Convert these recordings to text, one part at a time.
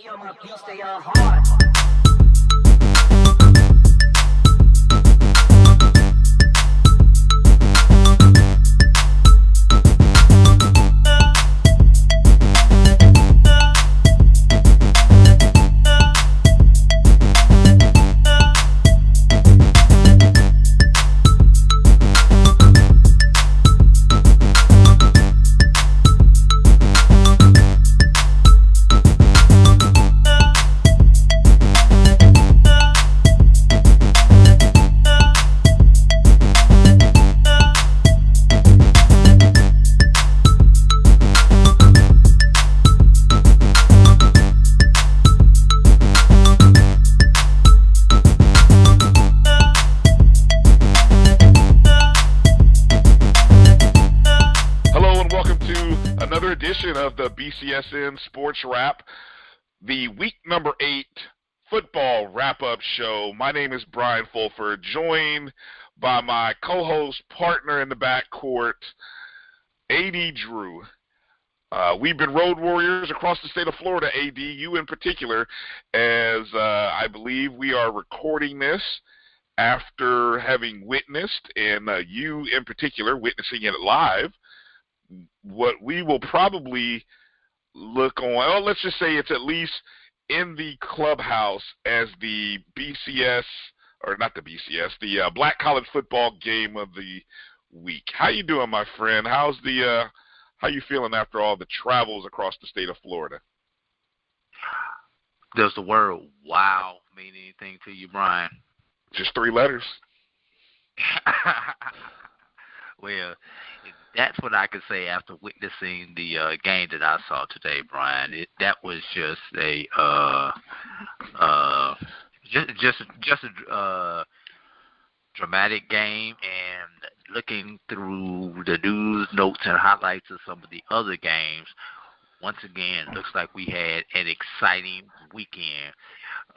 Yo, my beats, they are hard. Of the BCSN Sports Wrap, the week number 8 football wrap-up show. My name is Brian Fulford, joined by my co-host, partner in the backcourt, AD Drew. We've been road warriors across the state of Florida, AD, you in particular, as I believe we are recording this after having witnessed, and you in particular, witnessing it live, what we will probably look on, well, let's just say it's at least in the clubhouse as the BCS, or not the BCS, the Black College Football Game of the Week. How you doing, my friend? How you feeling after all the travels across the state of Florida? Does the word wow mean anything to you, Brian? Just 3 letters. Well, that's what I could say after witnessing the game that I saw today, Brian. That was just a dramatic game, and looking through the news notes and highlights of some of the other games, once again, it looks like we had an exciting weekend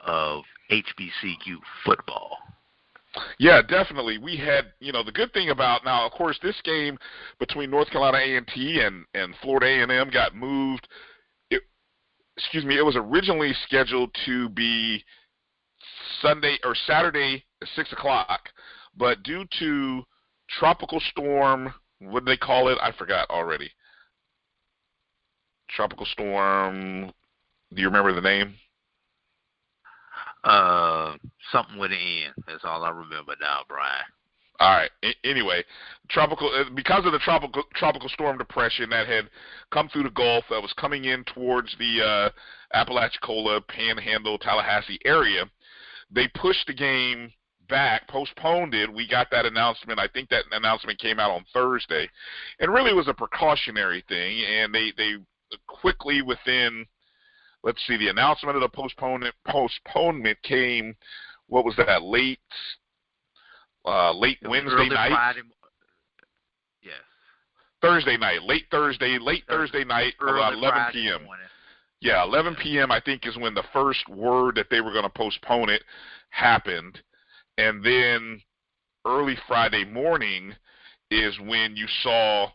of HBCU football. Yeah, definitely. We had, the good thing about now, of course, this game between North Carolina A&T and Florida A&M got moved. It was originally scheduled to be Sunday or Saturday at 6 o'clock, but due to tropical storm, what do they call it? I forgot already. Tropical storm, do you remember the name? Something with an N. That's all I remember now, Brian. All right. Anyway, because of the tropical storm depression that had come through the Gulf, that was coming in towards the Apalachicola, Panhandle, Tallahassee area, they pushed the game back, postponed it. We got that announcement. I think that announcement came out on Thursday, and really it was a precautionary thing. And they quickly within. Let's see, the announcement of the postponement came, what was that, late Wednesday night? Friday, yes. Thursday night, late Thursday night, about 11 p.m. Morning. Yeah, 11 p.m. I think is when the first word that they were going to postpone it happened. And then early Friday morning is when you saw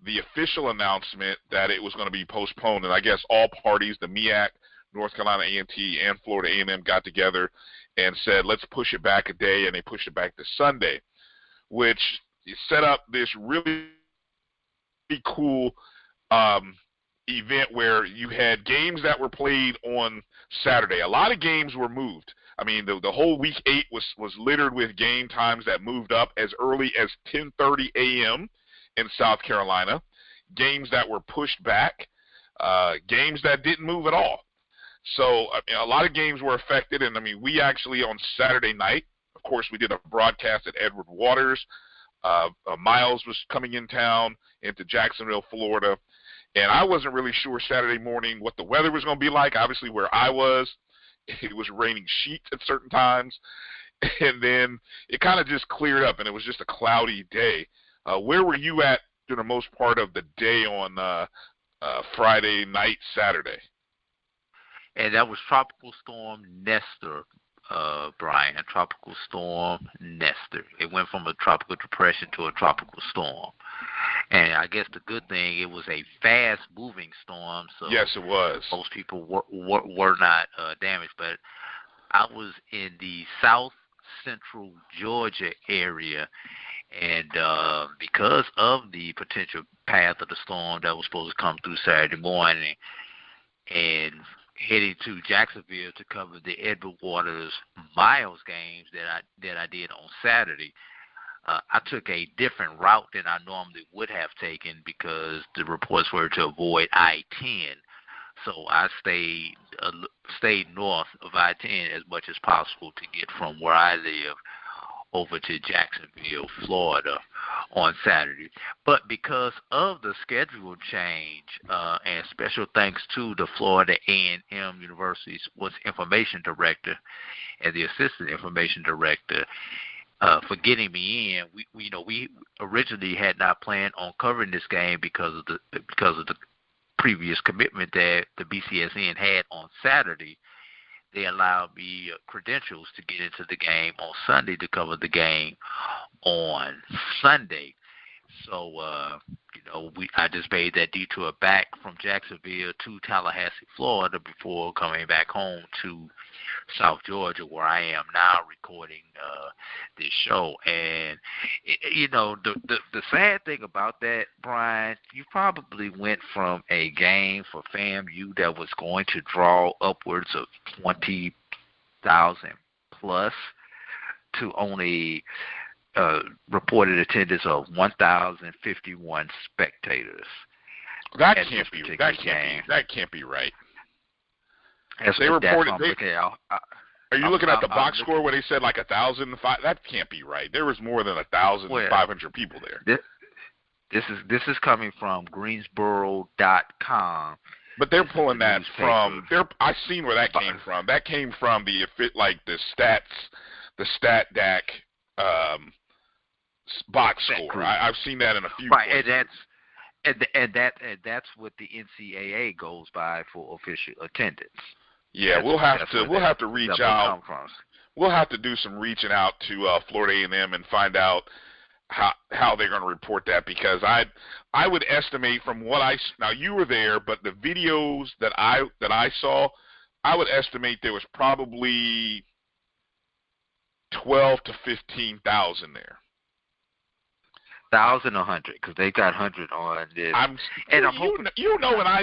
the official announcement that it was going to be postponed. And I guess all parties, the MEAC, North Carolina A&T, and Florida A&M got together and said, let's push it back a day, and they pushed it back to Sunday, which set up this really cool event where you had games that were played on Saturday. A lot of games were moved. I mean, the whole Week 8 was littered with game times that moved up as early as 10:30 a.m., in South Carolina, games that were pushed back, games that didn't move at all. So a lot of games were affected, and we actually on Saturday night, of course, we did a broadcast at Edward Waters. Miles was coming in town into Jacksonville, Florida, and I wasn't really sure Saturday morning what the weather was going to be like. Obviously, where I was, it was raining sheets at certain times, and then it kind of just cleared up, and it was just a cloudy day. Where were you at through the most part of the day on Friday night, Saturday? And that was Tropical Storm Nestor, Brian. Tropical Storm Nestor. It went from a tropical depression to a tropical storm. And I guess the good thing, it was a fast-moving storm, so Yes, it was. most people were not damaged. But I was in the south central Georgia area, and because of the potential path of the storm that was supposed to come through Saturday morning, and heading to Jacksonville to cover the Edward Waters Miles games that I did on Saturday, I took a different route than I normally would have taken because the reports were to avoid I-10. So I stayed north of I-10 as much as possible to get from where I live over to Jacksonville, Florida on Saturday. But because of the schedule change, and special thanks to the Florida A&M University's information director and the assistant information director for getting me in. We originally had not planned on covering this game because of the previous commitment that the BCSN had on Saturday. They allowed me credentials to get into the game on Sunday to cover the game on Sunday. So, I just made that detour back from Jacksonville to Tallahassee, Florida before coming back home to South Georgia, where I am now recording this show. And, the sad thing about that, Brian, you probably went from a game for FAMU that was going to draw upwards of 20,000 plus to only reported attendance of 1,051 spectators. That can't be right. They reported. Are you looking at the box score where they said like 1,005? That can't be right. There was more than 1,500 people there. This is coming from Greensboro.com. But they're pulling that from. I've seen where that came from. That came from the StatDac box score. I've seen that in a few. Right, and that's what the NCAA goes by for official attendance. Yeah, we'll have to reach out. We'll have to do some reaching out to Florida A&M and find out how they're going to report that, because I would estimate from what now you were there, but the videos that I saw, I would estimate there was probably 12 to 15,000 there. 1,000 or 100, because they got 100 on this. And I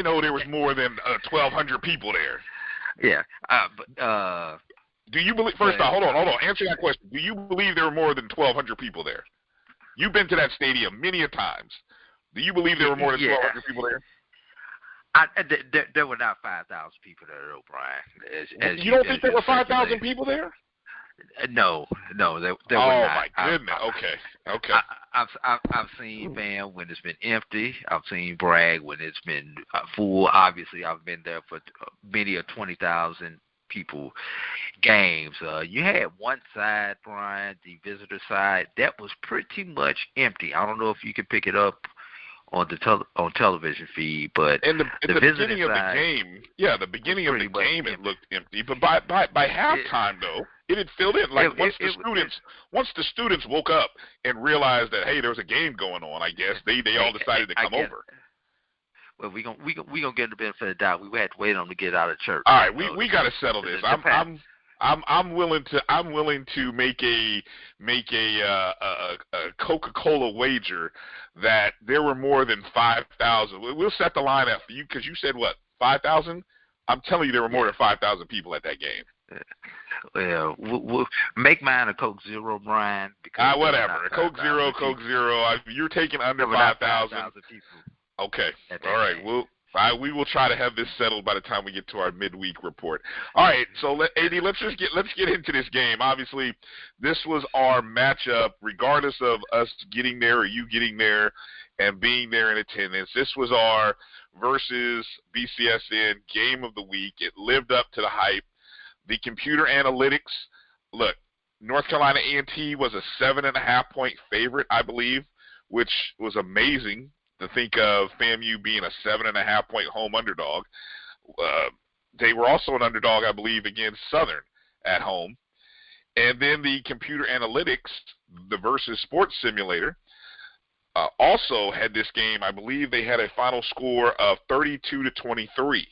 know there was more than 1,200 people there. Yeah, do you believe? First off, hold on. Answer that question. Do you believe there were more than 1,200 people there? You've been to that stadium many a times. Do you believe there were more than 1,200 people there? There were not 5,000 people there, though, Brian. You don't think there were 5,000 people there? No, there were not. Oh my goodness. Okay. I've seen Van when it's been empty. I've seen Bragg when it's been full. Obviously, I've been there for many of 20,000 people games. You had one side, Brian, the visitor side, that was pretty much empty. I don't know if you can pick it up on the television feed, but and the beginning of side, the game, the beginning of the game, it looked empty. But by halftime, though, it had filled in. Like once the students woke up and realized that, hey, there was a game going on, I guess they all decided to come over. Well, we gonna get the benefit of the doubt. We had to wait on them to get out of church. All right, we got to settle this. I'm willing to make a Coca-Cola wager that there were more than 5,000. We'll set the line up for you, because you said what, 5,000? I'm telling you, there were more than 5,000 people at that game. Well, we'll make mine a Coke Zero, Brian. Whatever, Coke Zero. You're taking under 5,000 people. Okay. All right. We will try to have this settled by the time we get to our midweek report. All right. So, AD, let's get into this game. Obviously, this was our matchup, regardless of us getting there or you getting there and being there in attendance. This was our versus BCSN game of the week. It lived up to the hype. The computer analytics. Look, North Carolina A&T was a 7.5-point favorite, I believe, which was amazing. To think of FAMU being a 7.5-point home underdog. They were also an underdog, I believe, against Southern at home. And then the computer analytics, the versus sports simulator, also had this game. I believe they had a final score of 32-23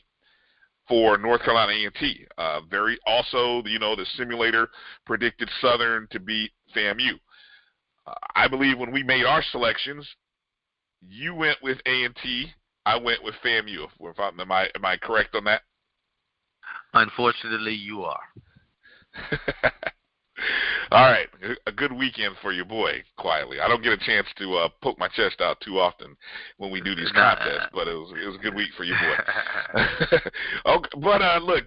for North Carolina A&T. Very also, the simulator predicted Southern to beat FAMU. I believe when we made our selections, you went with A&T, I went with FAMU. Am I correct on that? Unfortunately, you are. All right, a good weekend for your boy, quietly. I don't get a chance to poke my chest out too often when we do these contests, but it was a good week for your boy. Okay, but look,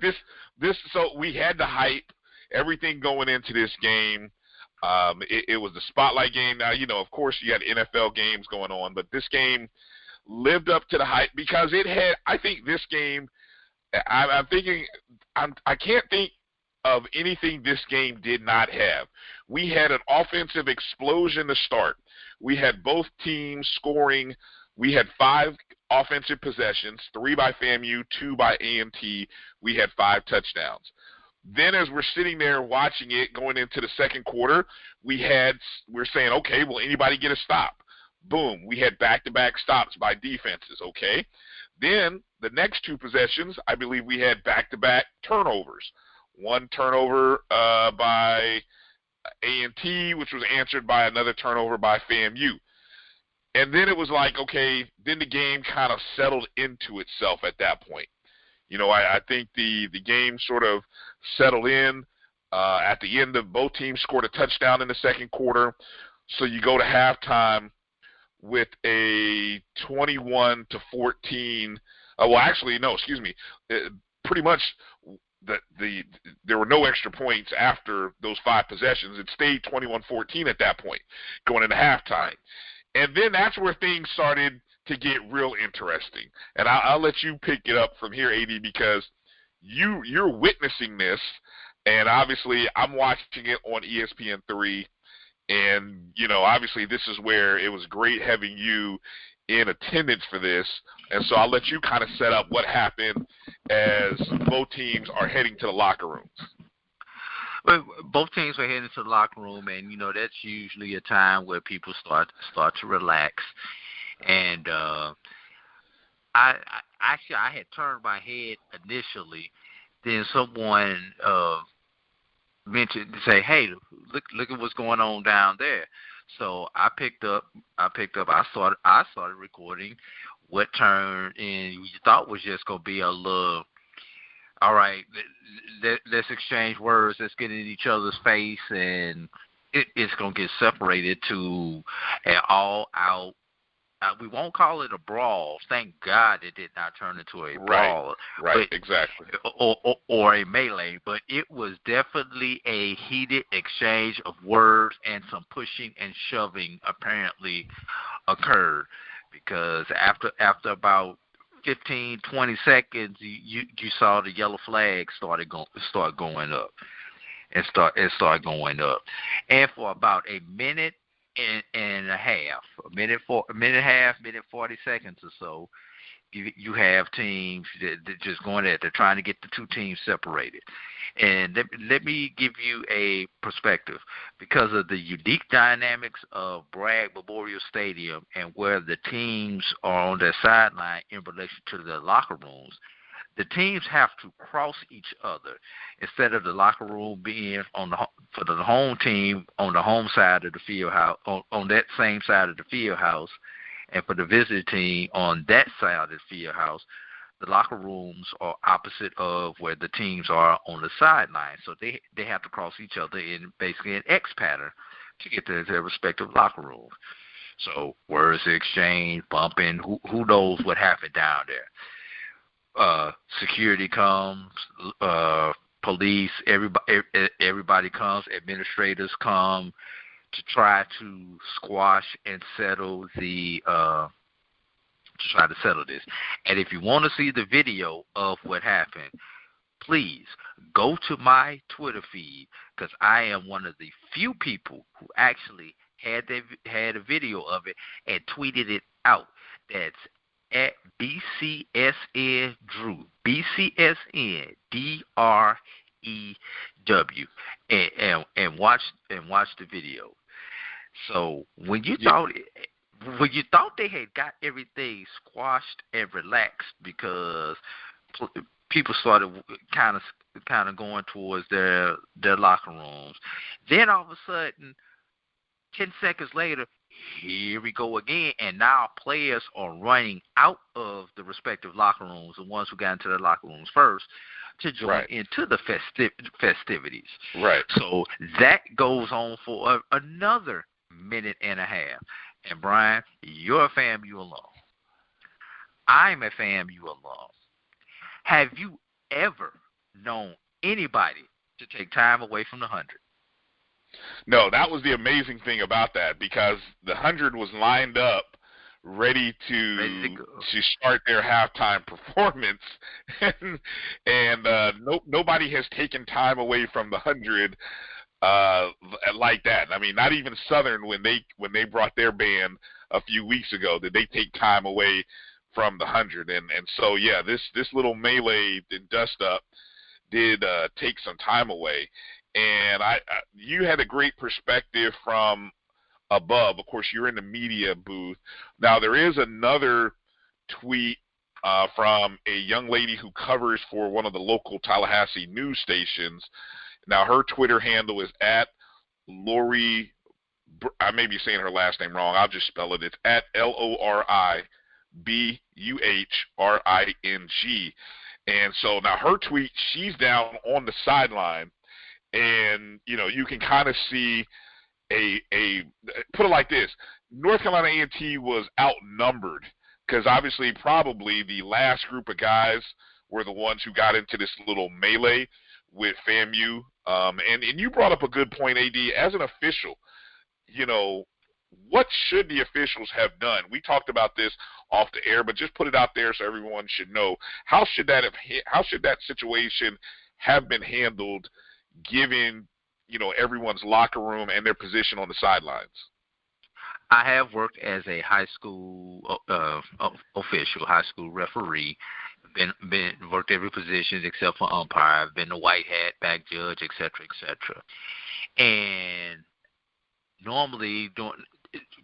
so we had the hype, everything going into this game. It was the spotlight game. Now, of course, you had NFL games going on, but this game lived up to the hype because it had. I think this game. I can't think of anything this game did not have. We had an offensive explosion to start. We had both teams scoring. We had 5 offensive possessions, 3 by FAMU, 2 by A&T. We had 5 touchdowns. Then as we're sitting there watching it going into the second quarter, we're saying, okay, will anybody get a stop? Boom, we had back-to-back stops by defenses, okay? Then the next 2 possessions, I believe we had back-to-back turnovers. One turnover by A&T, which was answered by another turnover by FAMU. And then it was like, okay, then the game kind of settled into itself at that point. I think the game sort of settled in. At the end of both teams scored a touchdown in the second quarter. So you go to halftime with a 21-14. Pretty much there were no extra points after those 5 possessions. It stayed 21-14 at that point going into halftime. And then that's where things started to get real interesting. And I'll let you pick it up from here, AD, because you're witnessing this, and obviously I'm watching it on ESPN3, and, obviously this is where it was great having you in attendance for this. And so I'll let you kind of set up what happened as both teams are heading to the locker rooms. Well, both teams were heading to the locker room, and, that's usually a time where people start to relax. And I had turned my head initially. Then someone mentioned to say, "Hey, look at what's going on down there." So I picked up. I started recording what turned and you thought was just gonna be a little. All right, let's exchange words. Let's get in each other's face, and it's gonna get separated to an all-out. We won't call it a brawl. Thank God it did not turn into a brawl. Right, exactly. Or a melee. But it was definitely a heated exchange of words, and some pushing and shoving apparently occurred. Because after about 15, 20 seconds, you saw the yellow flag start going up. And start going up. And for about a minute and a half, a minute and a half, minute 40 seconds or so, you have teams that just going at it. They're trying to get the 2 teams separated. And let me give you a perspective. Because of the unique dynamics of Bragg Memorial Stadium and where the teams are on their sideline in relation to their locker rooms, the teams have to cross each other instead of the locker room being for the home team on the home side of the field house, on that same side of the field house, and for the visiting team on that side of the field house. The locker rooms are opposite of where the teams are on the sideline, so they have to cross each other in basically an X pattern to get to their respective locker rooms. So words exchange, bumping, who knows what happened down there. Security comes, police, everybody comes, administrators come to try to squash and settle this. And if you want to see the video of what happened, please go to my Twitter feed, because I am one of the few people who actually had a video of it and tweeted it out. That's at BCSN Drew, BCSN DREW, and watch the video. So when you thought Well, you thought they had got everything squashed and relaxed because people started kind of going towards their locker rooms. Then all of a sudden, 10 seconds later, here we go again, and now players are running out of the respective locker rooms, the ones who got into the locker rooms first, to join into the festivities. Right. So that goes on for another minute and a half. And, Bryan, you're a FAMU alum. I'm a FAMU alum. Have you ever known anybody to take time away from the 100? No, that was the amazing thing about that, because the 100 was lined up ready to start their halftime performance, and nobody has taken time away from the 100 like that. I mean, not even Southern, when they brought their band a few weeks ago, did they take time away from the 100. And so yeah, this little melee and dust up did take some time away. And you had a great perspective from above. Of course, you're in the media booth. Now, there is another tweet from a young lady who covers for one of the local Tallahassee news stations. Now, her Twitter handle is at Lori. I may be saying her last name wrong. I'll just spell it. It's at LORIBUHRING. And so now her tweet, she's down on the sideline, and you can kind of see a put it like this: North Carolina A&T was outnumbered, because obviously probably the last group of guys were the ones who got into this little melee with FAMU. And you brought up a good point, AD. As an official, what should the officials have done? We talked about this off the air, but just put it out there so everyone should know. How should that situation have been handled, given everyone's locker room and their position on the sidelines? I have worked as a high school official, high school referee. Been worked every position except for umpire. I've been a white hat, back judge, etc., etc. And normally,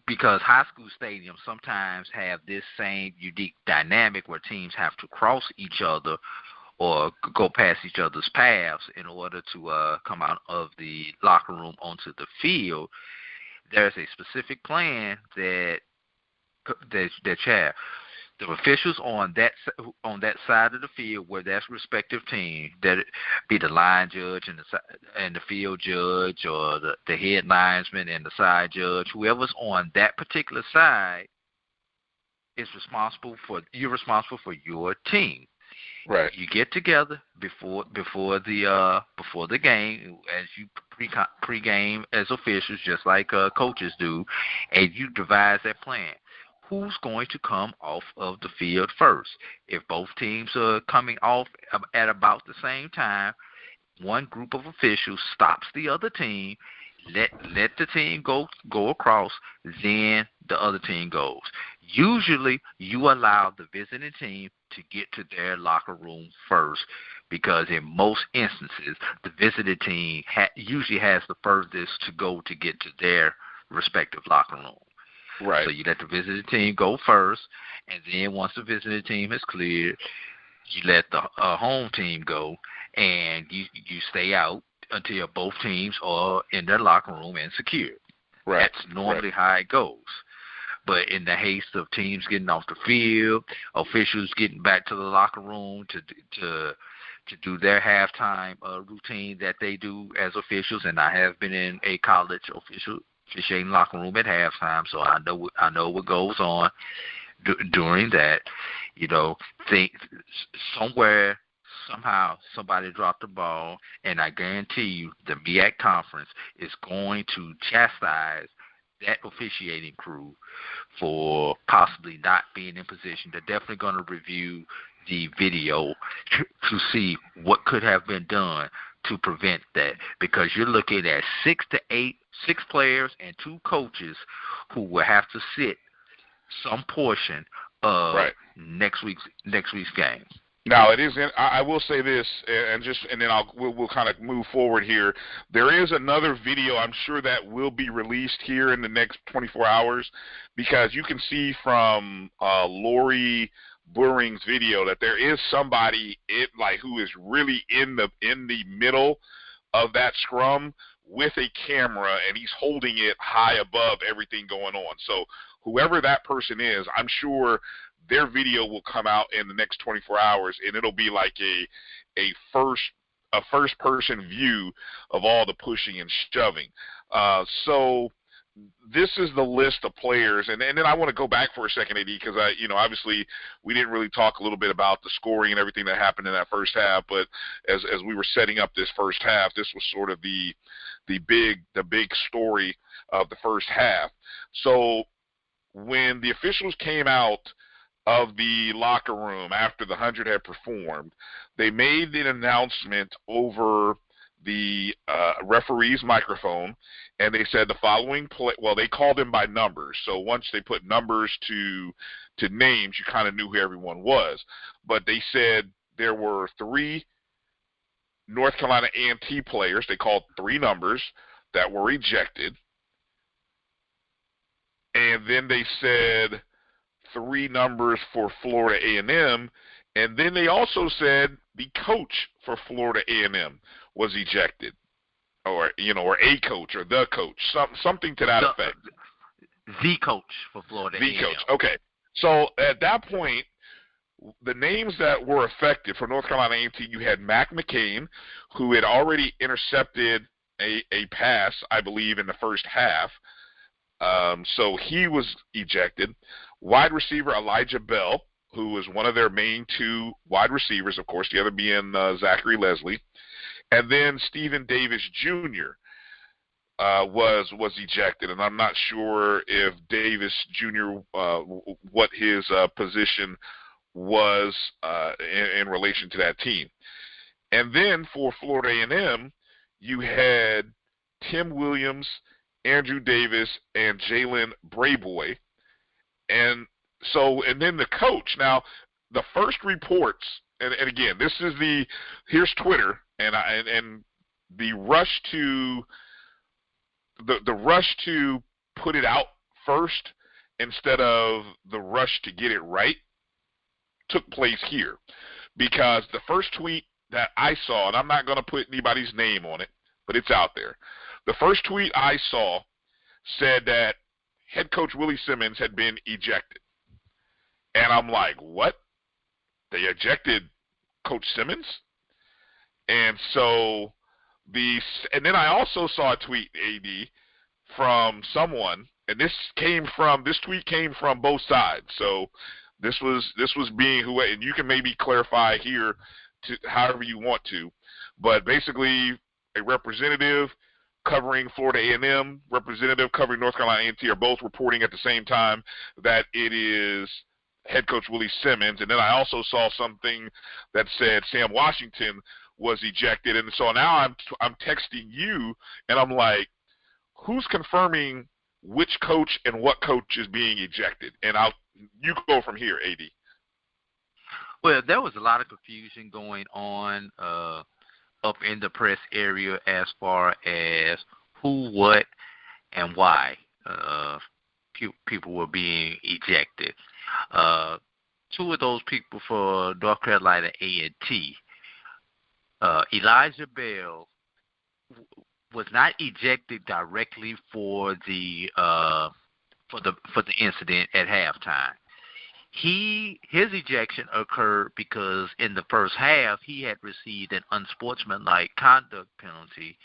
because high school stadiums sometimes have this same unique dynamic where teams have to cross each other or go past each other's paths in order to come out of the locker room onto the field, there's a specific plan that you have. The officials on that side of the field where that's respective team, that it be the line judge and the field judge, or the head linesman and the side judge, whoever's on that particular side is responsible for your team. Right. You get together before the game, as you pre-game as officials, just like coaches do, and you devise that plan. Who's going to come off of the field first? If both teams are coming off at about the same time, one group of officials stops the other team, let the team go across, then the other team goes. Usually, you allow the visiting team to get to their locker room first, because in most instances, the visiting team usually has the furthest to go to get to their respective locker room. Right. So you let the visiting team go first, and then once the visiting team is cleared, you let the home team go, and you stay out until both teams are in their locker room and secured. Right. That's normally how it goes. But in the haste of teams getting off the field, officials getting back to the locker room to do their halftime routine that they do as officials, and I have been in a college officiating locker room at halftime, so I know what goes on during that. Somehow somebody dropped the ball, and I guarantee you the MEAC conference is going to chastise that officiating crew for possibly not being in position. They're definitely going to review the video to see what could have been done to prevent that, because you're looking at 6 players and 2 coaches who will have to sit some portion of next week's game. Now it is. I will say this, and then we'll kind of move forward here. There is another video I'm sure that will be released here in the next 24 hours, because you can see from Lori Buring's video that there is somebody who is really in the middle of that scrum with a camera, and he's holding it high above everything going on. So whoever that person is, I'm sure their video will come out in the next 24 hours, and it'll be like a first person view of all the pushing and shoving. So this is the list of players, and then I want to go back for a second, AD, because obviously we didn't really talk a little bit about the scoring and everything that happened in that first half, but as we were setting up this first half, this was sort of the big story of the first half. So when the officials came out of the locker room after the 100 had performed, they made an announcement over the referee's microphone, and they said the following play. Well, they called them by numbers, so once they put numbers to names, you kind of knew who everyone was. But they said there were 3 North Carolina A&T players. They called 3 numbers that were ejected, and then they said 3 numbers for Florida A&M, and then they also said the coach for Florida A&M was ejected, or a coach or the coach, something to that effect. The coach for Florida A&M. The coach. Okay. So at that point, the names that were affected for North Carolina A&T, you had Mac McCain, who had already intercepted a pass, I believe, in the first half. So he was ejected. Wide receiver Elijah Bell, who was one of their main 2 wide receivers, of course, the other being Zachary Leslie. And then Stephen Davis Jr. Was ejected, and I'm not sure if Davis Jr. What his position was in relation to that team. And then for Florida A&M, you had Tim Williams, Andrew Davis, and Jalen Brayboy. And then the coach. Now, the first reports, and again, here's Twitter, and the rush to put it out first instead of the rush to get it right took place here, because the first tweet that I saw, and I'm not going to put anybody's name on it, but it's out there. The first tweet I saw said that head coach Willie Simmons had been ejected. And I'm like, what? They ejected Coach Simmons? And so and then I also saw a tweet, AD, from someone, and this tweet came from both sides. So this was being and you can maybe clarify here to however you want to, but basically a representative covering Florida A&M, representative covering North Carolina A&T are both reporting at the same time that it is head coach Willie Simmons. And then I also saw something that said Sam Washington was ejected. And so now I'm texting you, and I'm like, who's confirming which coach and what coach is being ejected? And you go from here, AD. Well, there was a lot of confusion going on up in the press area as far as who, what, and why people were being ejected. 2 of those people for North Carolina A&T, Elijah Bell was not ejected directly for the incident at halftime. His ejection occurred because in the first half he had received an unsportsmanlike conduct penalty.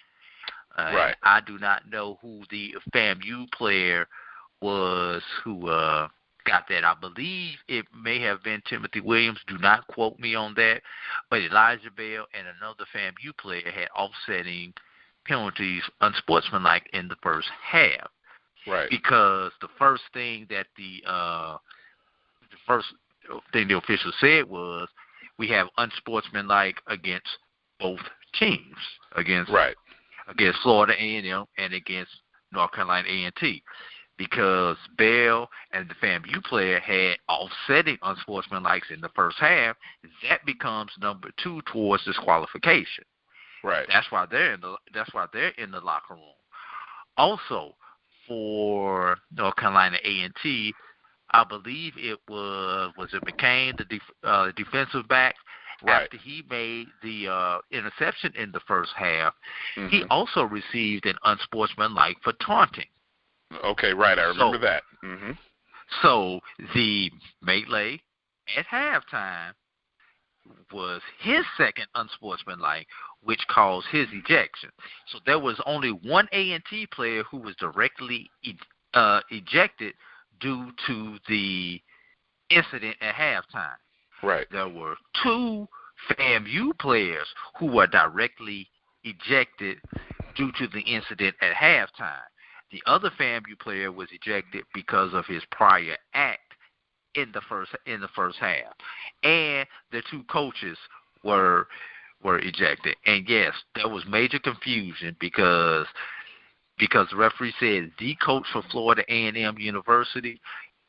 Right. I do not know who the FAMU player was who got that. I believe it may have been Timothy Williams. Do not quote me on that. But Elijah Bell and another FAMU player had offsetting penalties unsportsmanlike in the first half. Right. Because the first thing that the official said was, we have unsportsmanlike against both teams, against Florida A&M and against North Carolina A&T. because Bell and the FAMU player had offsetting unsportsmanlikes in the first half, that becomes number 2 towards disqualification. Right. That's why they're in the locker room. Also, for North Carolina A&T, I believe it was it McCain, the defensive back. Right. After he made the interception in the first half, he also received an unsportsmanlike for taunting. Okay, right. I remember that. So the melee at halftime was his second unsportsmanlike, which caused his ejection. So there was only one A&T player who was directly ejected due to the incident at halftime. Right. There were 2 FAMU players who were directly ejected due to the incident at halftime. The other FAMU player was ejected because of his prior act in the first half, and the 2 coaches were ejected. And yes, there was major confusion because the referee said the coach for Florida A&M University.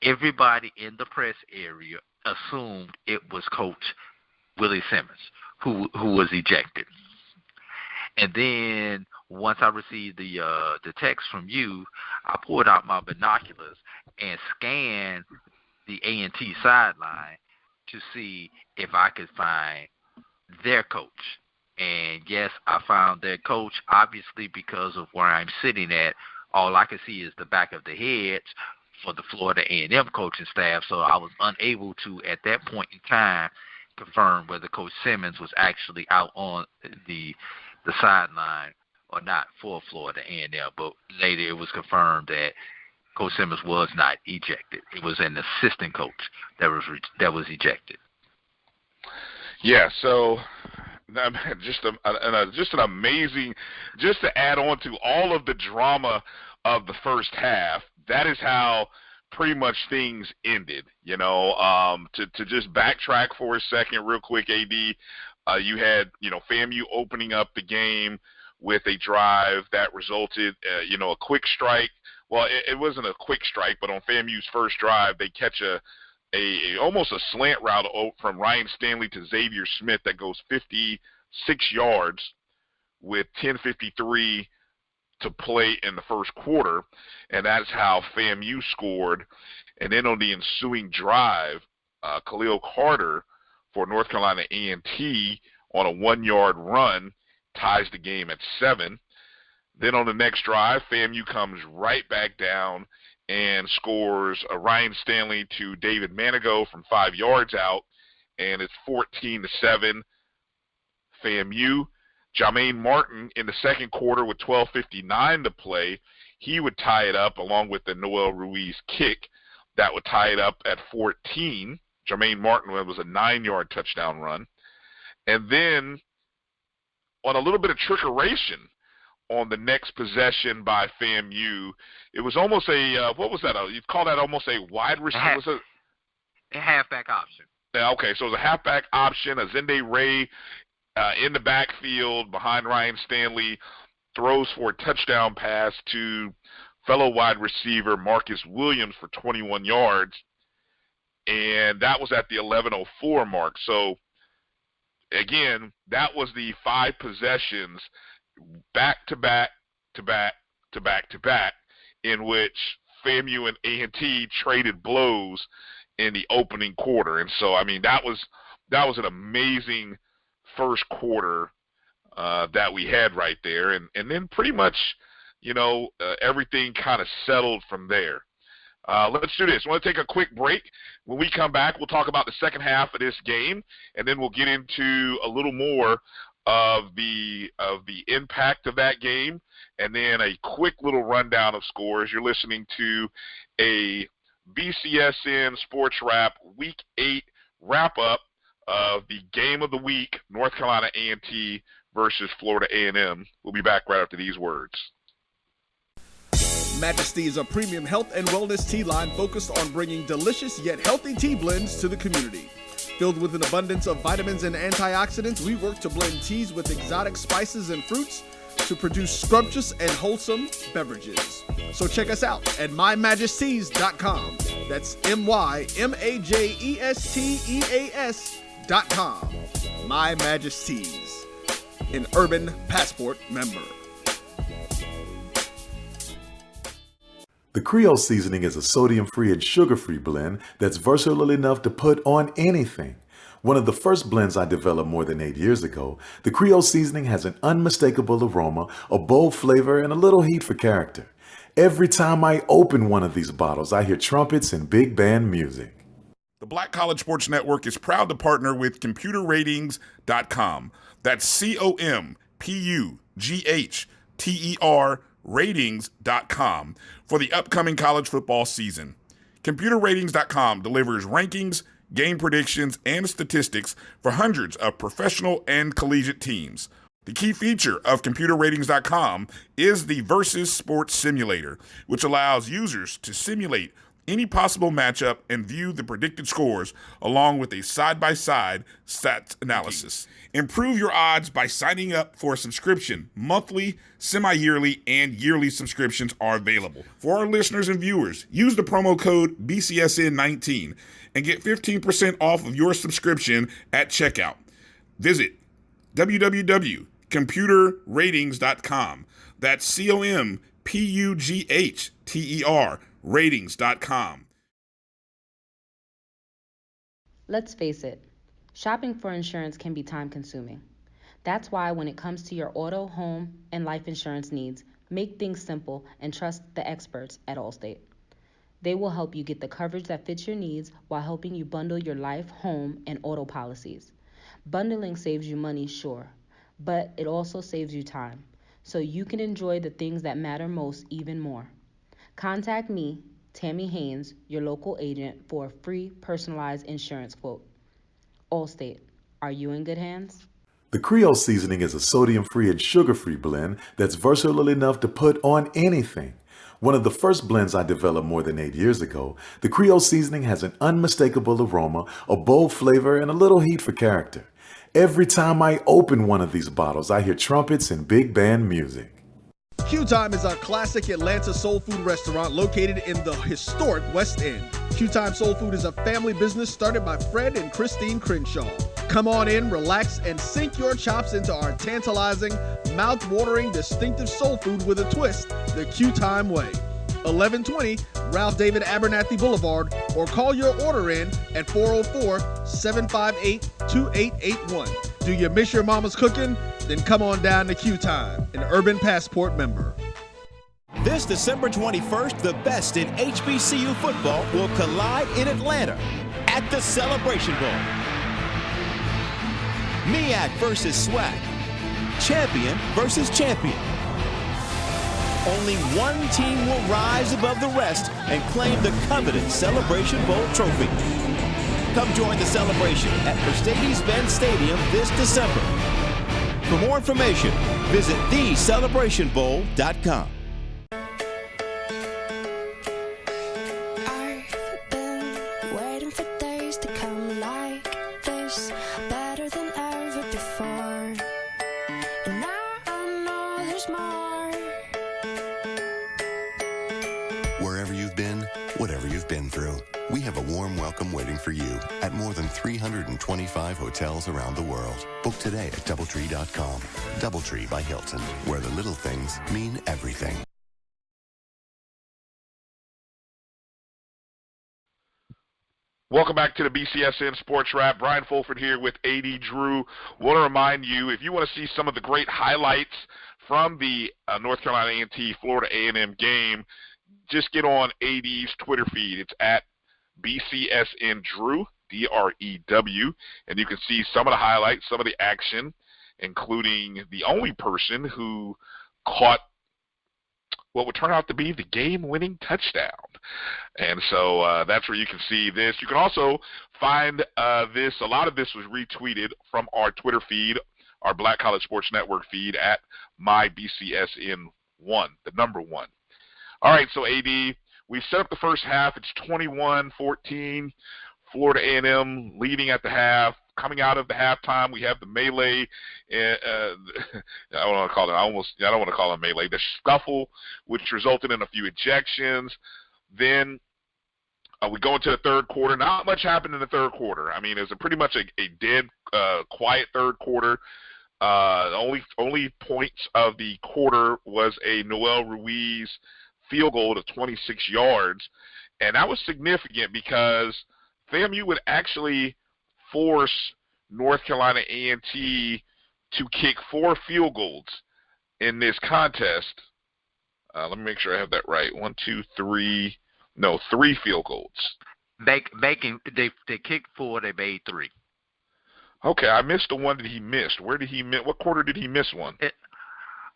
Everybody in the press area assumed it was Coach Willie Simmons who was ejected. And then once I received the text from you, I pulled out my binoculars and scanned the A&T sideline to see if I could find their coach. And yes, I found their coach. Obviously, because of where I'm sitting at, all I could see is the back of the heads for the Florida A&M coaching staff. So I was unable to, at that point in time, confirm whether Coach Simmons was actually out on the sideline or not for Florida A&M. But later it was confirmed that Coach Simmons was not ejected. It was an assistant coach that was ejected. Yeah, so just an amazing, just to add on to all of the drama of the first half, that is how pretty much things ended. To just backtrack for a second real quick, AD, you had, FAMU opening up the game with a drive that resulted, a quick strike. Well, it wasn't a quick strike, but on FAMU's first drive, they catch almost a slant route from Ryan Stanley to Xavier Smith that goes 56 yards with 10:53 to play in the first quarter, and that's how FAMU scored. And then on the ensuing drive, Khalil Carter for North Carolina A&T on a 1-yard run ties the game at 7. Then on the next drive, FAMU comes right back down and scores a Ryan Stanley to David Manigo from 5 yards out, and it's 14-7 FAMU. Jermaine Martin in the second quarter with 12:59 to play, he would tie it up along with the Noel Ruiz kick. That would tie it up at 14. Jermaine Martin was a 9-yard touchdown run. And then on a little bit of trickeration on the next possession by FAMU, it was almost a, what was that? You'd call that almost a wide receiver? A halfback option. Yeah, okay, so it was a halfback option. Azende Ray in the backfield behind Ryan Stanley throws for a touchdown pass to fellow wide receiver Marcus Williams for 21 yards, and that was at the 11:04 mark. So, again, that was the 5 possessions back-to-back in which FAMU and A&T traded blows in the opening quarter. And so, I mean, that was an amazing first quarter that we had right there. And then pretty much, everything kind of settled from there. Let's do this. I want to take a quick break. When we come back, we'll talk about the second half of this game, and then we'll get into a little more of the impact of that game, and then a quick little rundown of scores. You're listening to a BCSN Sports Wrap Week 8 wrap-up of the game of the week, North Carolina A&T versus Florida A&M. We'll be back right after these words. Majesty is a premium health and wellness tea line focused on bringing delicious yet healthy tea blends to the community. Filled with an abundance of vitamins and antioxidants, we work to blend teas with exotic spices and fruits to produce scrumptious and wholesome beverages. So check us out at MyMajesties.com. That's MyMajesties.com. My Majesties, an Urban Passport member. The Creole seasoning is a sodium-free and sugar-free blend that's versatile enough to put on anything. One of the first blends I developed more than 8 years ago, the Creole seasoning has an unmistakable aroma, a bold flavor, and a little heat for character. Every time I open one of these bottles, I hear trumpets and big band music. The Black College Sports Network is proud to partner with ComputerRatings.com. That's ComputerRatings ratings.com for the upcoming college football season. ComputerRatings.com delivers rankings, game predictions, and statistics for hundreds of professional and collegiate teams. The key feature of ComputerRatings.com is the Versus Sports Simulator, which allows users to simulate any possible matchup and view the predicted scores along with a side-by-side stats analysis. Improve your odds by signing up for a subscription. Monthly, semi-yearly, and yearly subscriptions are available. For our listeners and viewers, use the promo code BCSN19 and get 15% off of your subscription at checkout. Visit www.computerratings.com. That's COMPUGHTER ratings.com. Let's face it, shopping for insurance can be time-consuming. That's why when it comes to your auto, home, and life insurance needs, make things simple and trust the experts at Allstate. They will help you get the coverage that fits your needs while helping you bundle your life, home, and auto policies. Bundling saves you money, sure, but it also saves you time, so you can enjoy the things that matter most even more. Contact me, Tammy Haynes, your local agent, for a free personalized insurance quote. Allstate, are you in good hands? The Creole seasoning is a sodium-free and sugar-free blend that's versatile enough to put on anything. One of the first blends I developed more than 8 years ago, the Creole seasoning has an unmistakable aroma, a bold flavor, and a little heat for character. Every time I open one of these bottles, I hear trumpets and big band music. Q Time is a classic Atlanta soul food restaurant located in the historic West End. Q Time Soul Food is a family business started by Fred and Christine Crenshaw. Come on in, relax, and sink your chops into our tantalizing, mouth-watering, distinctive soul food with a twist, the Q Time way. 1120 Ralph David Abernathy Boulevard, or call your order in at 404-758-2881. Do you miss your mama's cooking? Then come on down to Q Time, an Urban Passport member. This December 21st, the best in HBCU football will collide in Atlanta at the Celebration Bowl. MEAC versus SWAC. Champion versus champion. Only one team will rise above the rest and claim the coveted Celebration Bowl trophy. Come join the celebration at Mercedes-Benz Stadium this December. For more information, visit thecelebrationbowl.com. I've been waiting for days to come like this, better than ever before. And now I know there's more. Wherever you've been, whatever you've been through, we have a warm welcome waiting for you at more than 325 hotels around the world. Book today at DoubleTree.com. DoubleTree by Hilton, where the little things mean everything. Welcome back to the BCSN Sports Wrap. Brian Fulford here with AD Drew. Want to remind you, if you want to see some of the great highlights from the North Carolina A&T Florida A&M game, just get on AD's Twitter feed. It's at BCSN Drew, DREW, and you can see some of the highlights, some of the action, including the only person who caught what would turn out to be the game-winning touchdown. And so that's where you can see this. You can also find this. A lot of this was retweeted from our Twitter feed, our Black College Sports Network feed at MyBCSN1, the number 1. All right, so AD, we set up the first half. It's 21-14, Florida A&M leading at the half. coming out of the halftime, we have the melee. I don't want to call it. I don't want to call it melee. The scuffle, which resulted in a few ejections. Then we go into the third quarter. Not much happened in the third quarter. I mean, it was pretty much a dead, quiet third quarter. The only points of the quarter was a Noel Ruiz field goal to 26 yards, and that was significant because FAMU would actually force North Carolina A&T to kick 4 field goals in this contest. Let me make sure I have that right. 3 field goals. They kicked 4, they made 3. Okay, I missed the one that he missed. Where did he miss? What quarter did he miss one?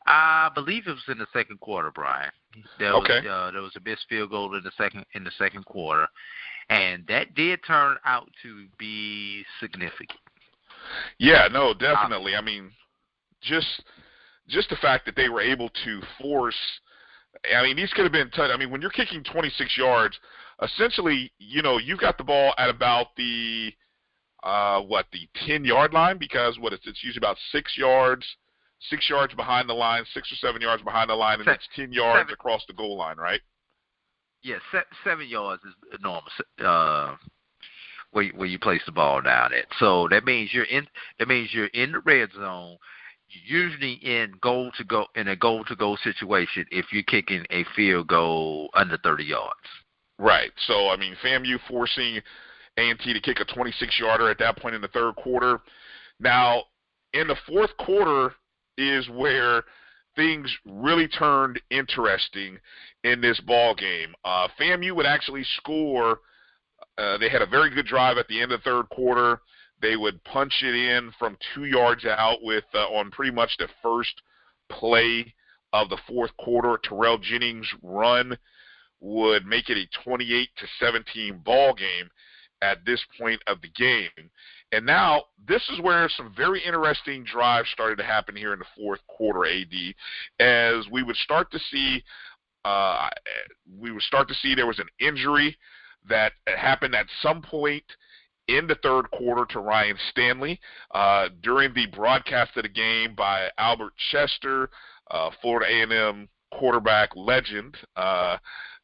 I believe it was in the second quarter, Brian. There was a missed field goal in the second quarter, and that did turn out to be significant. Yeah, no, definitely. I mean, just the fact that they were able to force. I mean, these could have been touch. I mean, when you're kicking 26 yards, essentially, you've got the ball at about the 10-yard line, because it's usually about 6 yards behind the line, 6 or 7 yards behind the line, and that's 10 yards across the goal line, right? Yeah, 7 yards is enormous. Where you place the ball down at. So that means you're in the red zone, usually in a goal to go situation if you're kicking a field goal under 30 yards. Right. So I mean, FAMU forcing A&T to kick a 26-yarder at that point in the third quarter. Now, in the fourth quarter is where things really turned interesting in this ball game. FAMU would actually score. They had a very good drive at the end of the third quarter. They would punch it in from 2 yards out with on pretty much the first play of the fourth quarter. Terrell Jennings' run would make it a 28-17 ball game at this point of the game. And now this is where some very interesting drives started to happen here in the fourth quarter, AD, as we would start to see there was an injury that happened at some point in the third quarter to Ryan Stanley. During the broadcast of the game by Albert Chester, Florida A&M quarterback legend,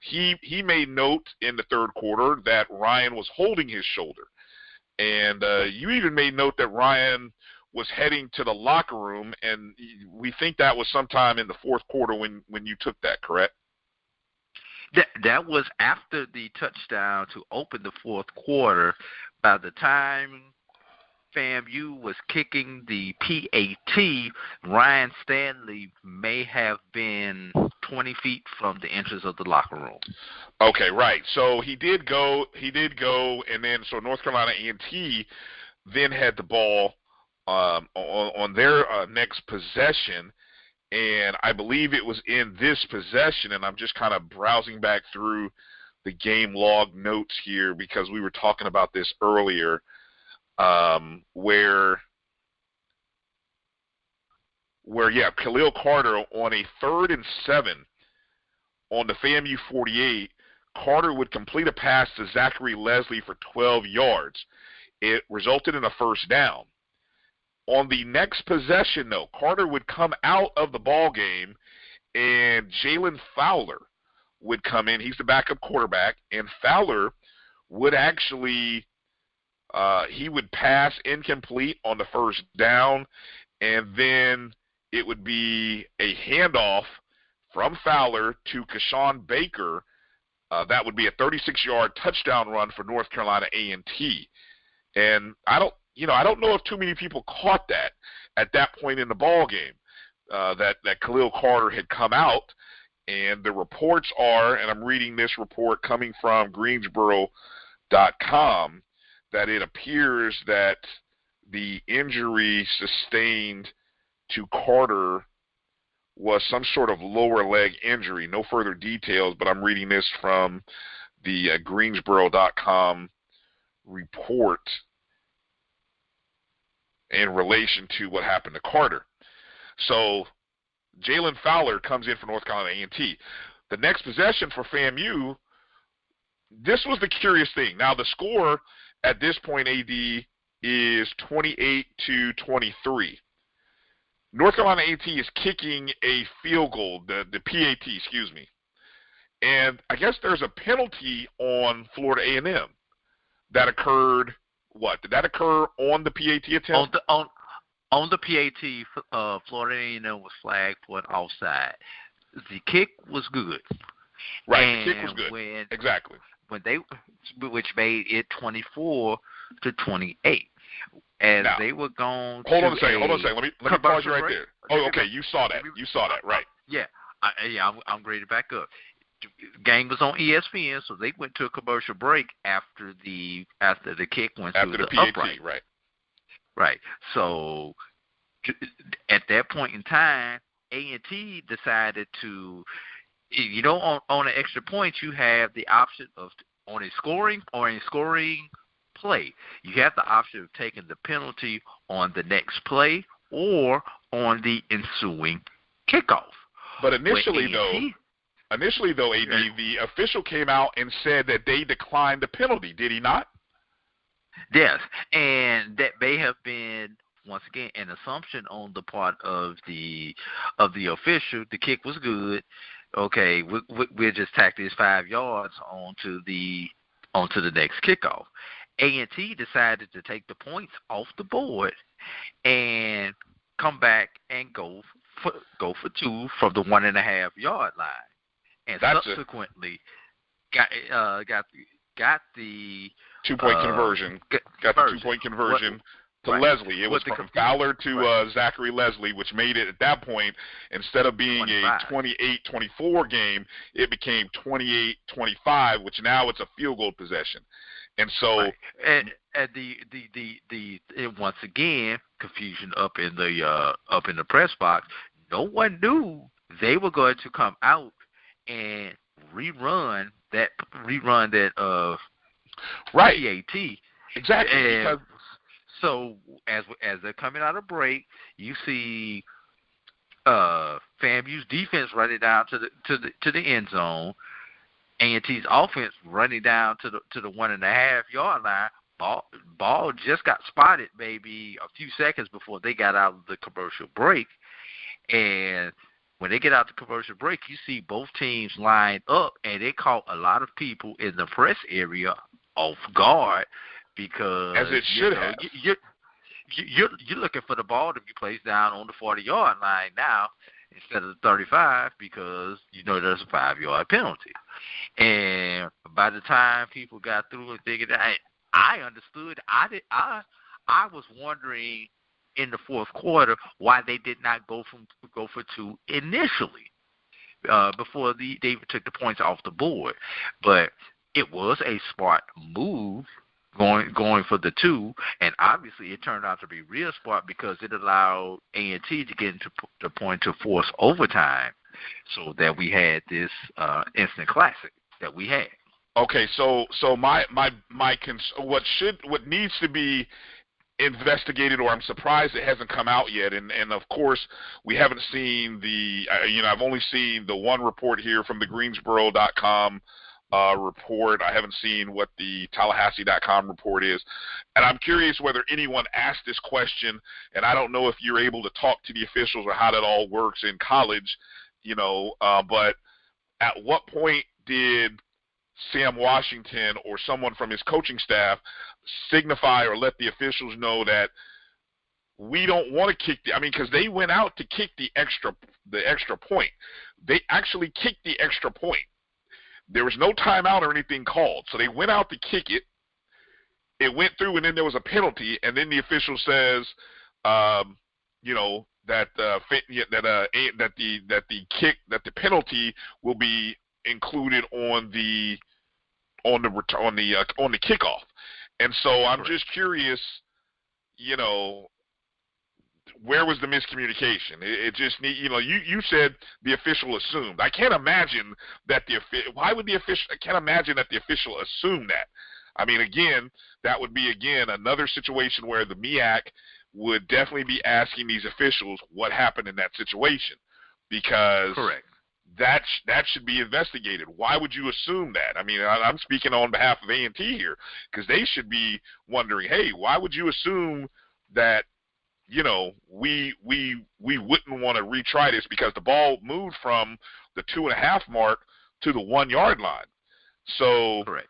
he made note in the third quarter that Ryan was holding his shoulder. And you even made note that Ryan was heading to the locker room, and we think that was sometime in the fourth quarter when you took that, correct? That was after the touchdown to open the fourth quarter. By the time FAMU was kicking the PAT, Ryan Stanley may have been 20 feet from the entrance of the locker room. Okay, right. So he did go, and then so North Carolina A&T then had the ball on their next possession, and I believe it was in this possession, and I'm just kind of browsing back through the game log notes here because we were talking about this earlier, where Khalil Carter on a 3rd and 7 on the FAMU 48, Carter would complete a pass to Zachary Leslie for 12 yards. It resulted in a first down. On the next possession, though, Carter would come out of the ball game, and Jalen Fowler would come in. He's the backup quarterback, and Fowler would actually he would pass incomplete on the first down, and then it would be a handoff from Fowler to Kashawn Baker. That would be a 36-yard touchdown run for North Carolina A&T. And I don't know if too many people caught that at that point in the ball game, that Khalil Carter had come out. And the reports are, and I'm reading this report coming from Greensboro.com, that it appears that the injury sustained to Carter was some sort of lower leg injury. No further details, but I'm reading this from the Greensboro.com report in relation to what happened to Carter. So Jalen Fowler comes in for North Carolina A&T. The next possession for FAMU, this was the curious thing. Now the score at this point, AD, is 28-23. North Carolina A&T is kicking a field goal, the PAT, excuse me. And I guess there's a penalty on Florida A&M that occurred. What did that occur on the PAT attempt? On the PAT, Florida A&M was flagged for an offside. The kick was good. Right, and the kick was good. Exactly. Which made it 24-28. As now, they were going. Hold on a second. Let me pause you right there. Oh, okay. You saw that. Right? Yeah. I'm ready to back up. Game was on ESPN, so they went to a commercial break after the kick went through the PAT, upright. Right. Right. So at that point in time, A&T decided to, on an extra point, you have the option of on a scoring play, you have the option of taking the penalty on the next play or on the ensuing kickoff. But initially, AD, the official came out and said that they declined the penalty. Did he not? Yes, and that may have been, once again, an assumption on the part of the official. The kick was good. Okay, we'll just tack this 5 yards onto the next kickoff. A&T decided to take the points off the board and come back and go for 2 from the 1.5 yard line, and subsequently got the 2-point conversion. Got the 2-point conversion to Leslie. It was from Fowler to Zachary Leslie, which made it at that point, instead of being 25. A 28-24 game, it became 28-25, which now it's a field goal possession. And so, and the once again, confusion up in the press box. No one knew they were going to come out and rerun that PAT. Exactly. And so as they're coming out of break, you see FAMU's defense running down to the end zone. A&T's offense running down to the 1.5 yard line. Ball just got spotted maybe a few seconds before they got out of the commercial break. And when they get out the commercial break, you see both teams lined up, and it caught a lot of people in the press area off guard because as it should have. You're looking for the ball to be placed down on the 40-yard line now instead of the 35 because there's a 5-yard penalty. And by the time people got through and figured out, I understood. I was wondering in the fourth quarter why they did not go for 2 initially before they took the points off the board. But it was a smart move going for the 2, and obviously it turned out to be real smart because it allowed A&T to get into the point to force overtime, so that we had this instant classic that we had. Okay, so what needs to be investigated, or I'm surprised it hasn't come out yet, and of course we haven't seen I've only seen the one report here from the Greensboro.com report. I haven't seen what the Tallahassee.com report is, and I'm curious whether anyone asked this question, and I don't know if you're able to talk to the officials or how that all works in college, but at what point did Sam Washington or someone from his coaching staff signify or let the officials know that we don't want to kick because they went out to kick the extra point. They actually kicked the extra point. There was no timeout or anything called, so they went out to kick it. It went through, and then there was a penalty, and then the official says, that the penalty will be included on the kickoff. And so I'm just curious, where was the miscommunication? It just you said the official assumed. I can't imagine that why would the official? I can't imagine that the official assumed that. Again, that would be another situation where the MEAC would definitely be asking these officials what happened in that situation, because correct. that should be investigated. Why would you assume that? I mean, I'm speaking on behalf of A&T here, because they should be wondering, hey, why would you assume that, you know, we wouldn't want to retry this, because the ball moved from the 2.5 mark to the 1 yard line. So, correct.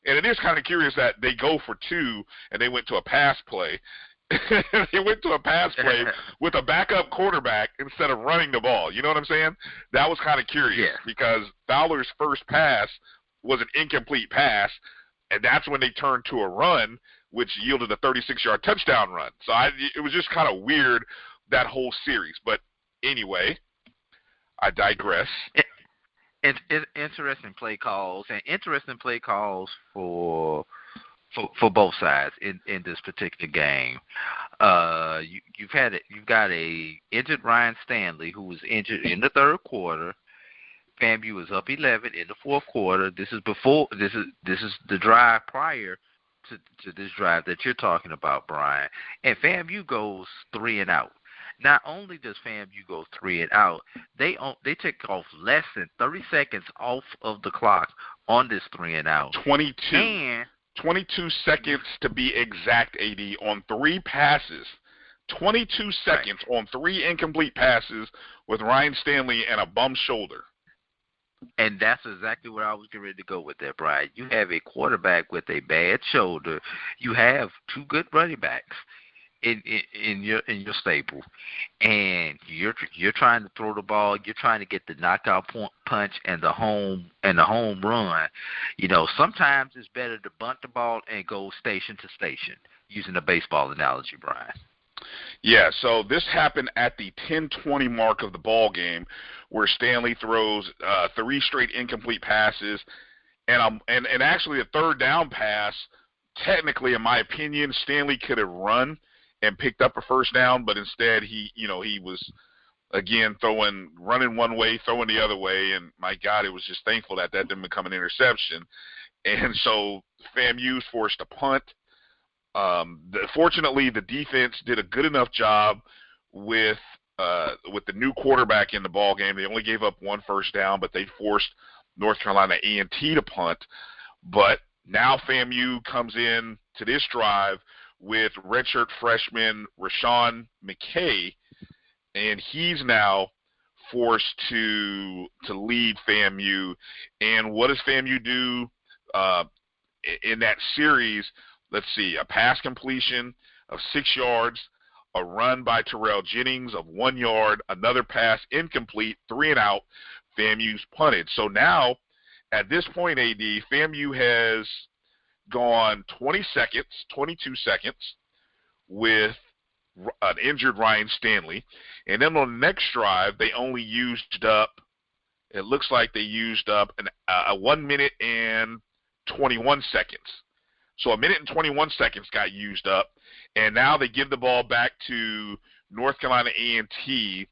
And it is kind of curious that they go for 2 and they went to a pass play. They went to a pass play with a backup quarterback instead of running the ball. You know what I'm saying? That was kind of curious, because Fowler's first pass was an incomplete pass, and that's when they turned to a run, which yielded a 36-yard touchdown run. So it was just kind of weird, that whole series. But anyway, I digress. Interesting play calls, and interesting play calls for both sides in this particular game. You've got a injured Ryan Stanley, who was injured in the third quarter. FAMU was up 11 in the fourth quarter. This is the drive prior to this drive that you're talking about, Brian. And FAMU goes 3 and out. Not only does FAMU go 3 and out, they take off less than 30 seconds off of the clock on this 3 and out. 22 seconds to be exact, AD, on 3 passes. 22 seconds on 3 incomplete passes with Ryan Stanley and a bum shoulder. And that's exactly where I was getting ready to go with that, Brian. You have a quarterback with a bad shoulder. You have 2 good running backs in your staple, and you're trying to throw the ball. You're trying to get the knockout punch and the home run. You know, sometimes it's better to bunt the ball and go station to station, using a baseball analogy, Brian. Yeah, so this happened at the 10:20 mark of the ball game, where Stanley throws 3 straight incomplete passes, and actually a third down pass. Technically, in my opinion, Stanley could have run and picked up a first down, but instead he was again running one way, throwing the other way, and my God, it was just thankful that didn't become an interception. And so FAMU's forced to punt. Fortunately, the defense did a good enough job with the new quarterback in the ball game. They only gave up 1 first down, but they forced North Carolina A&T to punt. But now FAMU comes in to this drive with redshirt freshman Rashawn McKay, and he's now forced to lead FAMU. And what does FAMU do in that series? Let's see, a pass completion of 6 yards, a run by Terrell Jennings of 1 yard, another pass incomplete, 3 and out. FAMU's punted. So now, at this point, AD, FAMU has gone 22 seconds with an injured Ryan Stanley. And then on the next drive, they only used up, it looks like they used up a 1 minute and 21 seconds. So 1 minute and 21 seconds got used up. And now they give the ball back to North Carolina A&T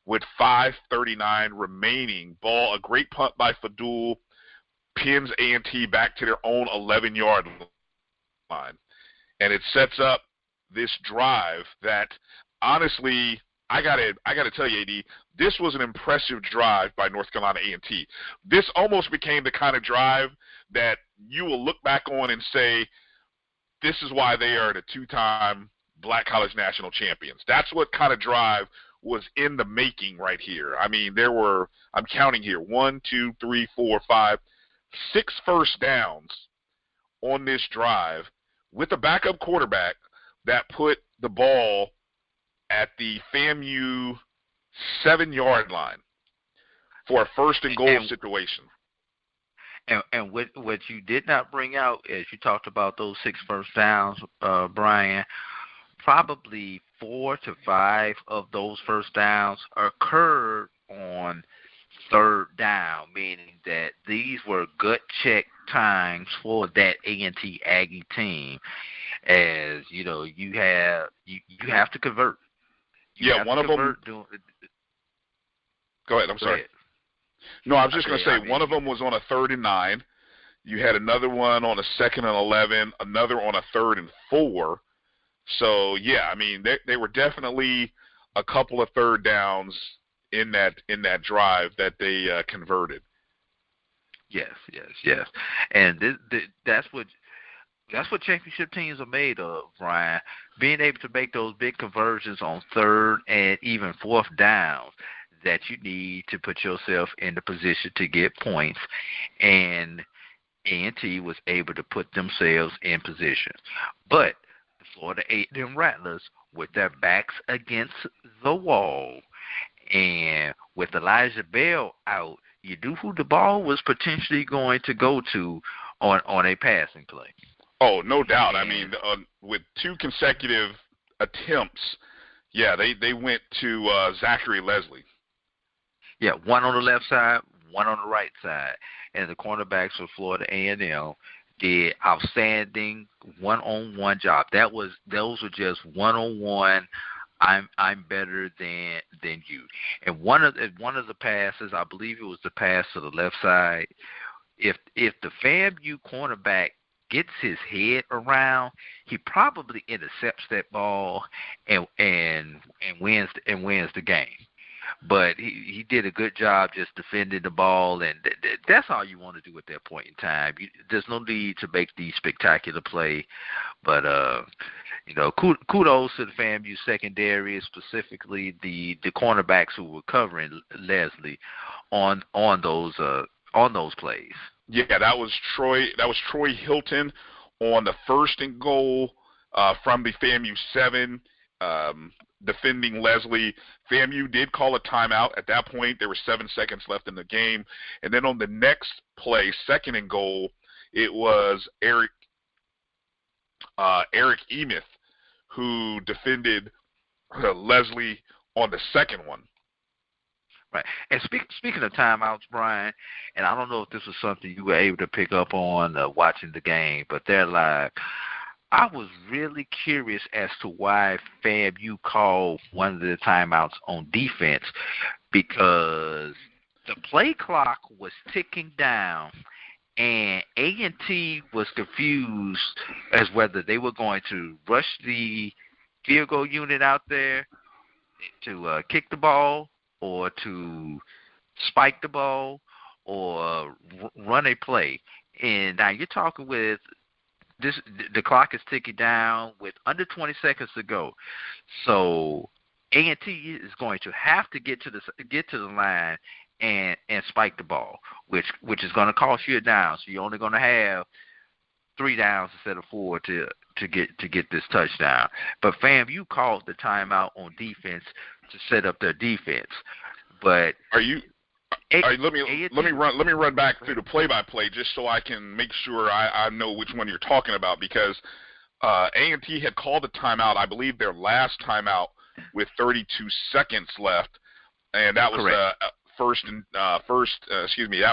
with 5:39 remaining. A great punt by Fadul pins A&T back to their own 11-yard line. And it sets up this drive that, honestly, I gotta tell you, AD, this was an impressive drive by North Carolina A&T. This almost became the kind of drive that you will look back on and say, this is why they are the 2-time Black College National Champions. That's what kind of drive was in the making right here. I mean, there were, I'm counting here, 1, 2, 3, 4, 5, 6 first downs on this drive with a backup quarterback that put the ball at the FAMU 7-yard line for a first and goal situation. And what you did not bring out, as you talked about those 6 first downs, Brian, probably 4 to 5 of those first downs occurred on third down, meaning that these were gut check times for that A&T Aggie team. As you know, you have to convert. One of them. Go ahead. I'm sorry. Ahead. No, I was just going to say, one of them was on a 3rd and 9. You had another one on a 2nd and 11, another on a 3rd and 4. So, yeah, I mean, they were definitely a couple of third downs in that drive that they converted. Yes, and that's what championship teams are made of, Brian. Being able to make those big conversions on third and even fourth downs that you need to put yourself in the position to get points, and A&T was able to put themselves in position. But the Florida A&M Rattlers, with their backs against the wall, and with Elijah Bell out, you knew who the ball was potentially going to go to on a passing play. Oh, no doubt. I mean, with two consecutive attempts, yeah, they went to Zachary Leslie. Yeah, one on the left side, one on the right side. And the cornerbacks for Florida A&M did outstanding one-on-one job. Those were just one-on-one. I'm better than you. And one of the passes, I believe it was the pass to the left side. If the FAMU cornerback gets his head around, he probably intercepts that ball and wins the game. But he did a good job just defending the ball, and that's all you want to do at that point in time. There's no need to make these spectacular play, but kudos to the FAMU secondary, specifically the cornerbacks who were covering Leslie on those plays. Yeah, that was Troy Hilton on the first and goal from the FAMU 7. Defending Leslie. FAMU did call a timeout. At that point, there were 7 seconds left in the game. And then on the next play, second and goal, it was Eric Emeth who defended Leslie on the second one. Right. And speaking of timeouts, Brian, and I don't know if this was something you were able to pick up on watching the game, but they're live. I was really curious as to why FAMU called one of the timeouts on defense, because the play clock was ticking down, and A&T was confused as whether they were going to rush the field goal unit out there to kick the ball or to spike the ball or run a play. And now you're talking with the clock is ticking down with under 20 seconds to go. So A&T is going to have to get to the line and spike the ball, which is going to cost you a down. So you're only going to have 3 downs instead of 4 to get this touchdown. But FAMU called the timeout on defense to set up their defense. But let me run back through the play-by-play just so I can make sure I know which one you're talking about, because A&T had called a timeout, I believe their last timeout, with 32 seconds left, and that was that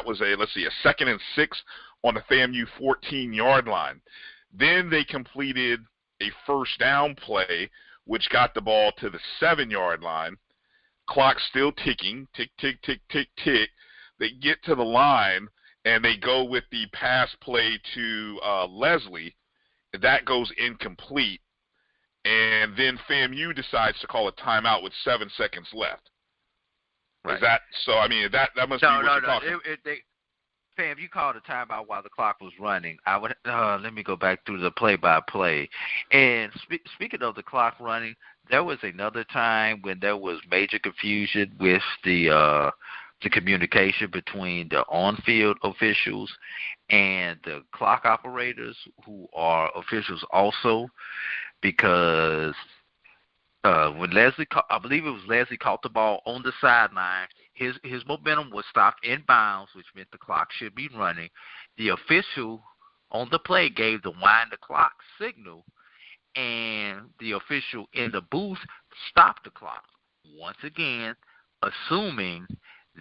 was a 2nd and 6 on the FAMU 14-yard line. Then they completed a first down play, which got the ball to the 7-yard line. Clock still ticking, tick, tick, tick, tick, tick. They get to the line, and they go with the pass play to Leslie. That goes incomplete. And then FAMU decides to call a timeout with 7 seconds left. Right. Is that so? I mean, that must be what you're talking about. FAMU called a timeout while the clock was running. Let me go back through the play-by-play. And speaking of the clock running, there was another time when there was major confusion with the communication between the on-field officials and the clock operators, who are officials also, because when Leslie, I believe it was Leslie, caught the ball on the sideline, his momentum was stopped in bounds, which meant the clock should be running. The official on the play gave the wind the clock signal, and the official in the booth stopped the clock. Once again, assuming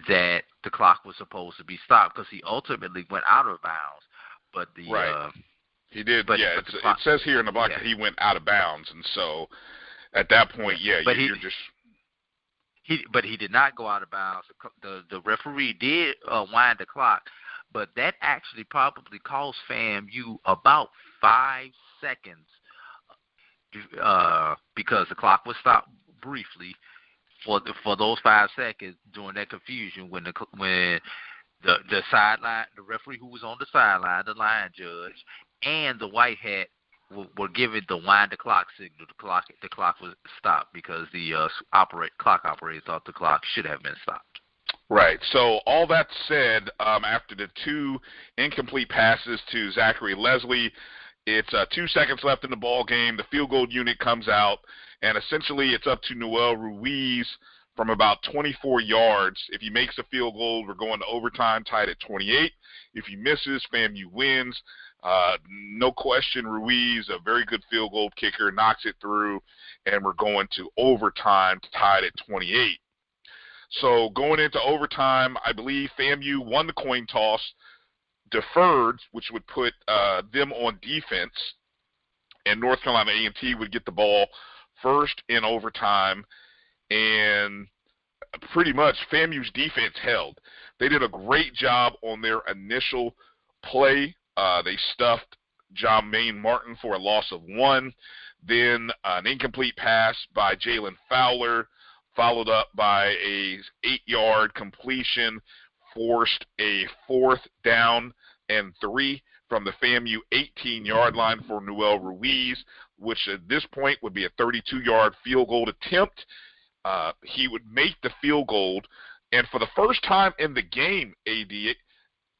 that the clock was supposed to be stopped, because he ultimately went out of bounds. But he did. It says here in the block that he went out of bounds, and so at that point, But he did not go out of bounds. The referee did wind the clock, but that actually probably cost FAMU about 5 seconds because the clock was stopped briefly. for those 5 seconds during that confusion when the sideline, the referee who was on the sideline, the line judge, and the white hat were given the wind the clock signal. The clock was stopped because the clock operator thought the clock should have been stopped. Right. So all that said, after the 2 incomplete passes to Zachary Leslie, it's 2 seconds left in the ball game. The field goal unit comes out, and essentially it's up to Noel Ruiz from about 24 yards. If he makes a field goal, we're going to overtime, tied at 28. If he misses, FAMU wins. No question, Ruiz, a very good field goal kicker, knocks it through, and we're going to overtime, tied at 28. So going into overtime, I believe FAMU won the coin toss, deferred, which would put them on defense, and North Carolina A&T would get the ball first in overtime, and pretty much FAMU's defense held. They did a great job on their initial play. They stuffed John Maine Martin for a loss of 1. Then an incomplete pass by Jalen Fowler, followed up by a 8-yard completion, forced a 4th down and 3 from the FAMU 18-yard line for Noel Ruiz, which at this point would be a 32-yard field goal attempt. He would make the field goal, and for the first time in the game, AD,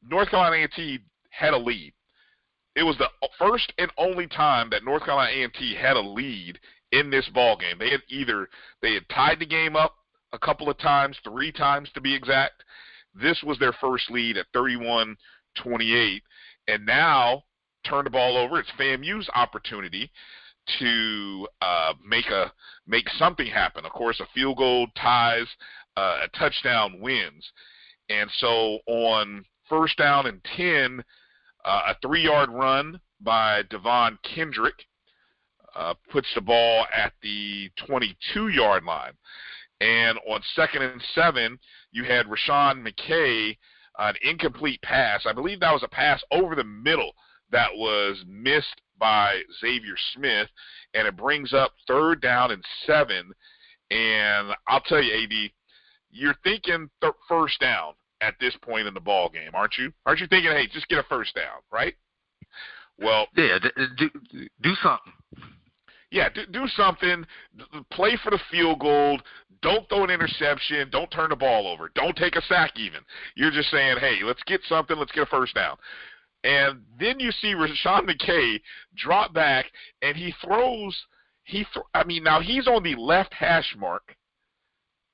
North Carolina A&T had a lead. It was the first and only time that North Carolina A&T had a lead in this ball game. They had tied the game up a couple of times, 3 times to be exact. This was their first lead at 31-28, and now turn the ball over. It's FAMU's opportunity to make something happen. Of course, a field goal ties, a touchdown wins. And so on 1st down and 10, a 3-yard run by Devon Kendrick puts the ball at the 22-yard line. And on 2nd and 7, you had Rashawn McKay, an incomplete pass. I believe that was a pass over the middle that was missed by Xavier Smith, and it brings up 3rd down and 7. And I'll tell you, AD, you're thinking 1st down at this point in the ball game, aren't you? Aren't you thinking, hey, just get a 1st down, right? Well, yeah, do something. Yeah, do something. Play for the field goal. Don't throw an interception. Don't turn the ball over. Don't take a sack even. You're just saying, hey, let's get something. Let's get a 1st down. And then you see Rashawn McKay drop back, and he throws. Now he's on the left hash mark,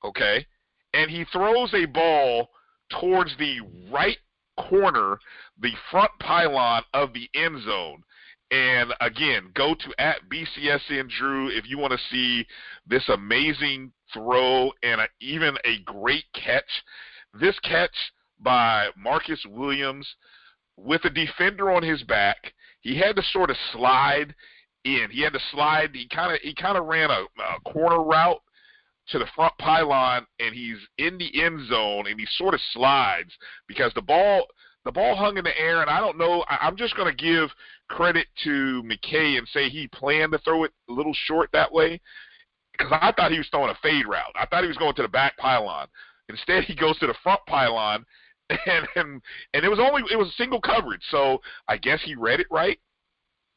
okay, and he throws a ball towards the right corner, the front pylon of the end zone. And again, go to @BCSN Drew if you want to see this amazing throw and even a great catch. This catch by Marcus Williams with a defender on his back. He had to sort of slide in. He had to slide. He kind of ran a corner route to the front pylon, and he's in the end zone, and he sort of slides because the ball hung in the air, and I don't know. I'm just going to give credit to McKay and say he planned to throw it a little short that way because I thought he was throwing a fade route. I thought he was going to the back pylon. Instead, he goes to the front pylon, and it was single coverage. So I guess he read it right.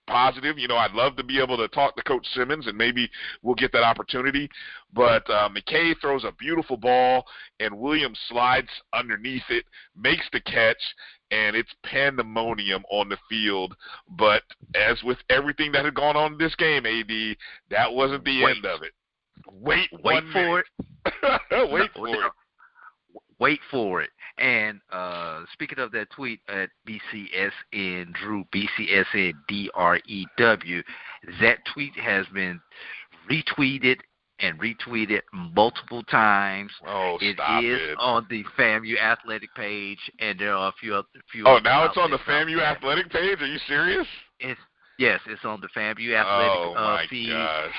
Positive. I'd love to be able to talk to Coach Simmons, and maybe we'll get that opportunity. But McKay throws a beautiful ball, and Williams slides underneath it, makes the catch, and it's pandemonium on the field. But as with everything that had gone on in this game, AD, that wasn't the end of it. Wait for it. Wait for it. Wait for it. And speaking of that tweet at BCSN Drew, BCSN DREW, that tweet has been retweeted and retweeted multiple times. Oh, stop it. It is on the FAMU athletic page, and there are a few Oh, now it's on the FAMU athletic page? Are you serious? Yes, it's on the FAMU athletic feed. Oh, my gosh.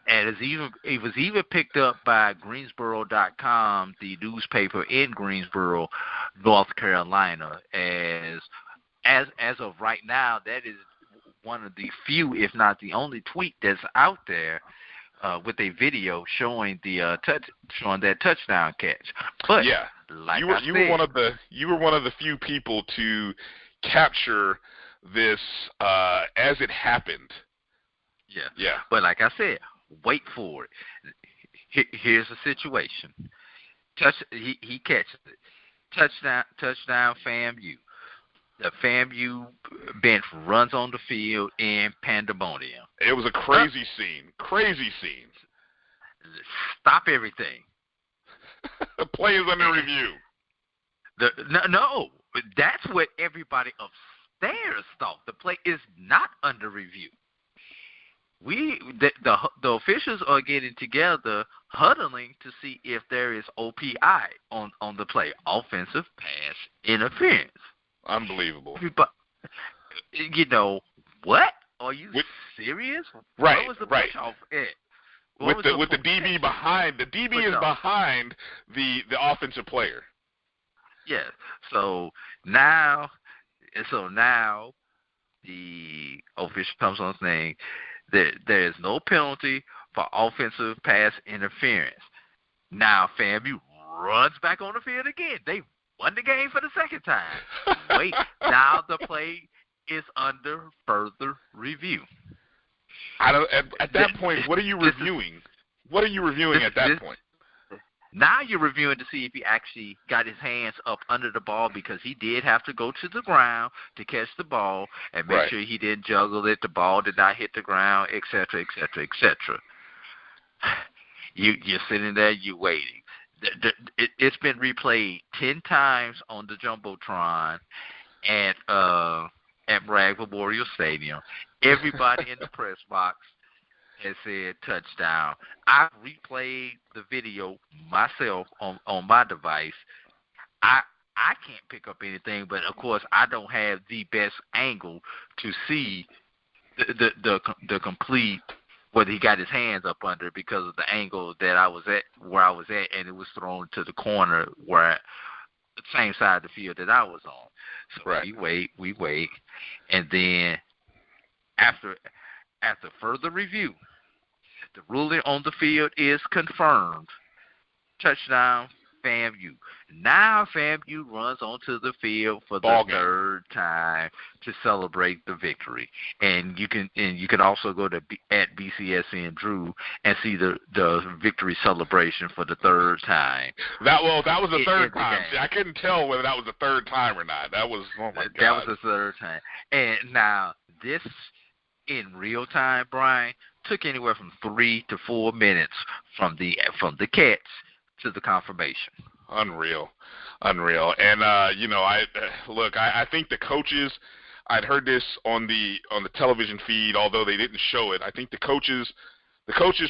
And it was even picked up by Greensboro.com, the newspaper in Greensboro, North Carolina. As of right now, that is one of the few, if not the only tweet that's out there with a video showing the showing that touchdown catch. But yeah, like you were I said, you were one of the few people to capture this as it happened. Yeah. Yeah. But like I said, wait for it. Here's the situation. He catches it. Touchdown FAMU. The FAMU bench runs on the field in pandemonium. It was a crazy scene. Crazy scene. Stop everything. The play is under review. No, that's what everybody upstairs thought. The play is not under review. The officials are getting together, huddling to see if there is OPI on the play, offensive pass interference. Unbelievable. You know what? Are you serious? Right. What was the right. push off at? With the DB behind, the DB is behind the offensive player. Yes. So now the official comes on saying that there is no penalty for offensive pass interference. Now FAMU runs back on the field again. They won the game for the second time. Wait, now the play is under further review. At that point, what are you reviewing? What are you reviewing at that point? Now you're reviewing to see if he actually got his hands up under the ball, because he did have to go to the ground to catch the ball and make sure he didn't juggle it, the ball did not hit the ground, et cetera, et cetera, et cetera. You're sitting there, you're waiting. It's been replayed 10 times on the Jumbotron at Bragg Memorial Stadium. Everybody in the press box has said touchdown. I've replayed the video myself on my device. I can't pick up anything, but of course I don't have the best angle to see the complete, whether he got his hands up under it, because of the angle that I was at, where I was at, and it was thrown to the corner where the same side of the field that I was on. So we wait, and then after further review, the ruling on the field is confirmed. Touchdown FAMU. Now FAMU runs onto the field for the third time to celebrate the victory. And you can also go to at BCSN Drew and see the victory celebration for the third time. That was the third time. See, I couldn't tell whether that was the third time or not. That was, oh my God. That was the third time. And now this, in real time, Brian, took anywhere from 3 to 4 minutes from the catch to the confirmation. Unreal. And I think the coaches, I'd heard this on the television feed, although they didn't show it. I think the coaches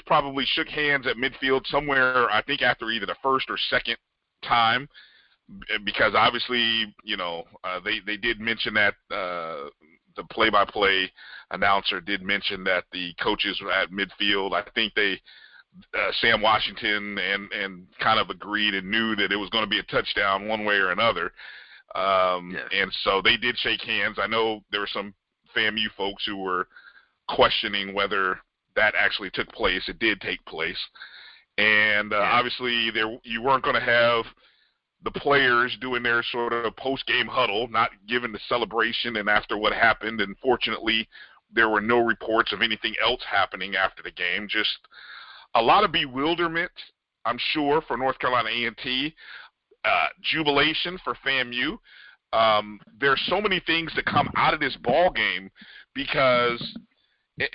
probably shook hands at midfield somewhere, I think after either the first or second time, because obviously, they did mention that the play-by-play announcer did mention that the coaches were at midfield. I think Sam Washington and kind of agreed and knew that it was going to be a touchdown one way or another. And so they did shake hands. I know there were some FAMU folks who were questioning whether that actually took place. It did take place. And obviously you weren't going to have the players doing their sort of post-game huddle, not giving the celebration and after what happened. And fortunately, there were no reports of anything else happening after the game. Just a lot of bewilderment, I'm sure, for North Carolina A&T, jubilation for FAMU. There's so many things that come out of this ball game because,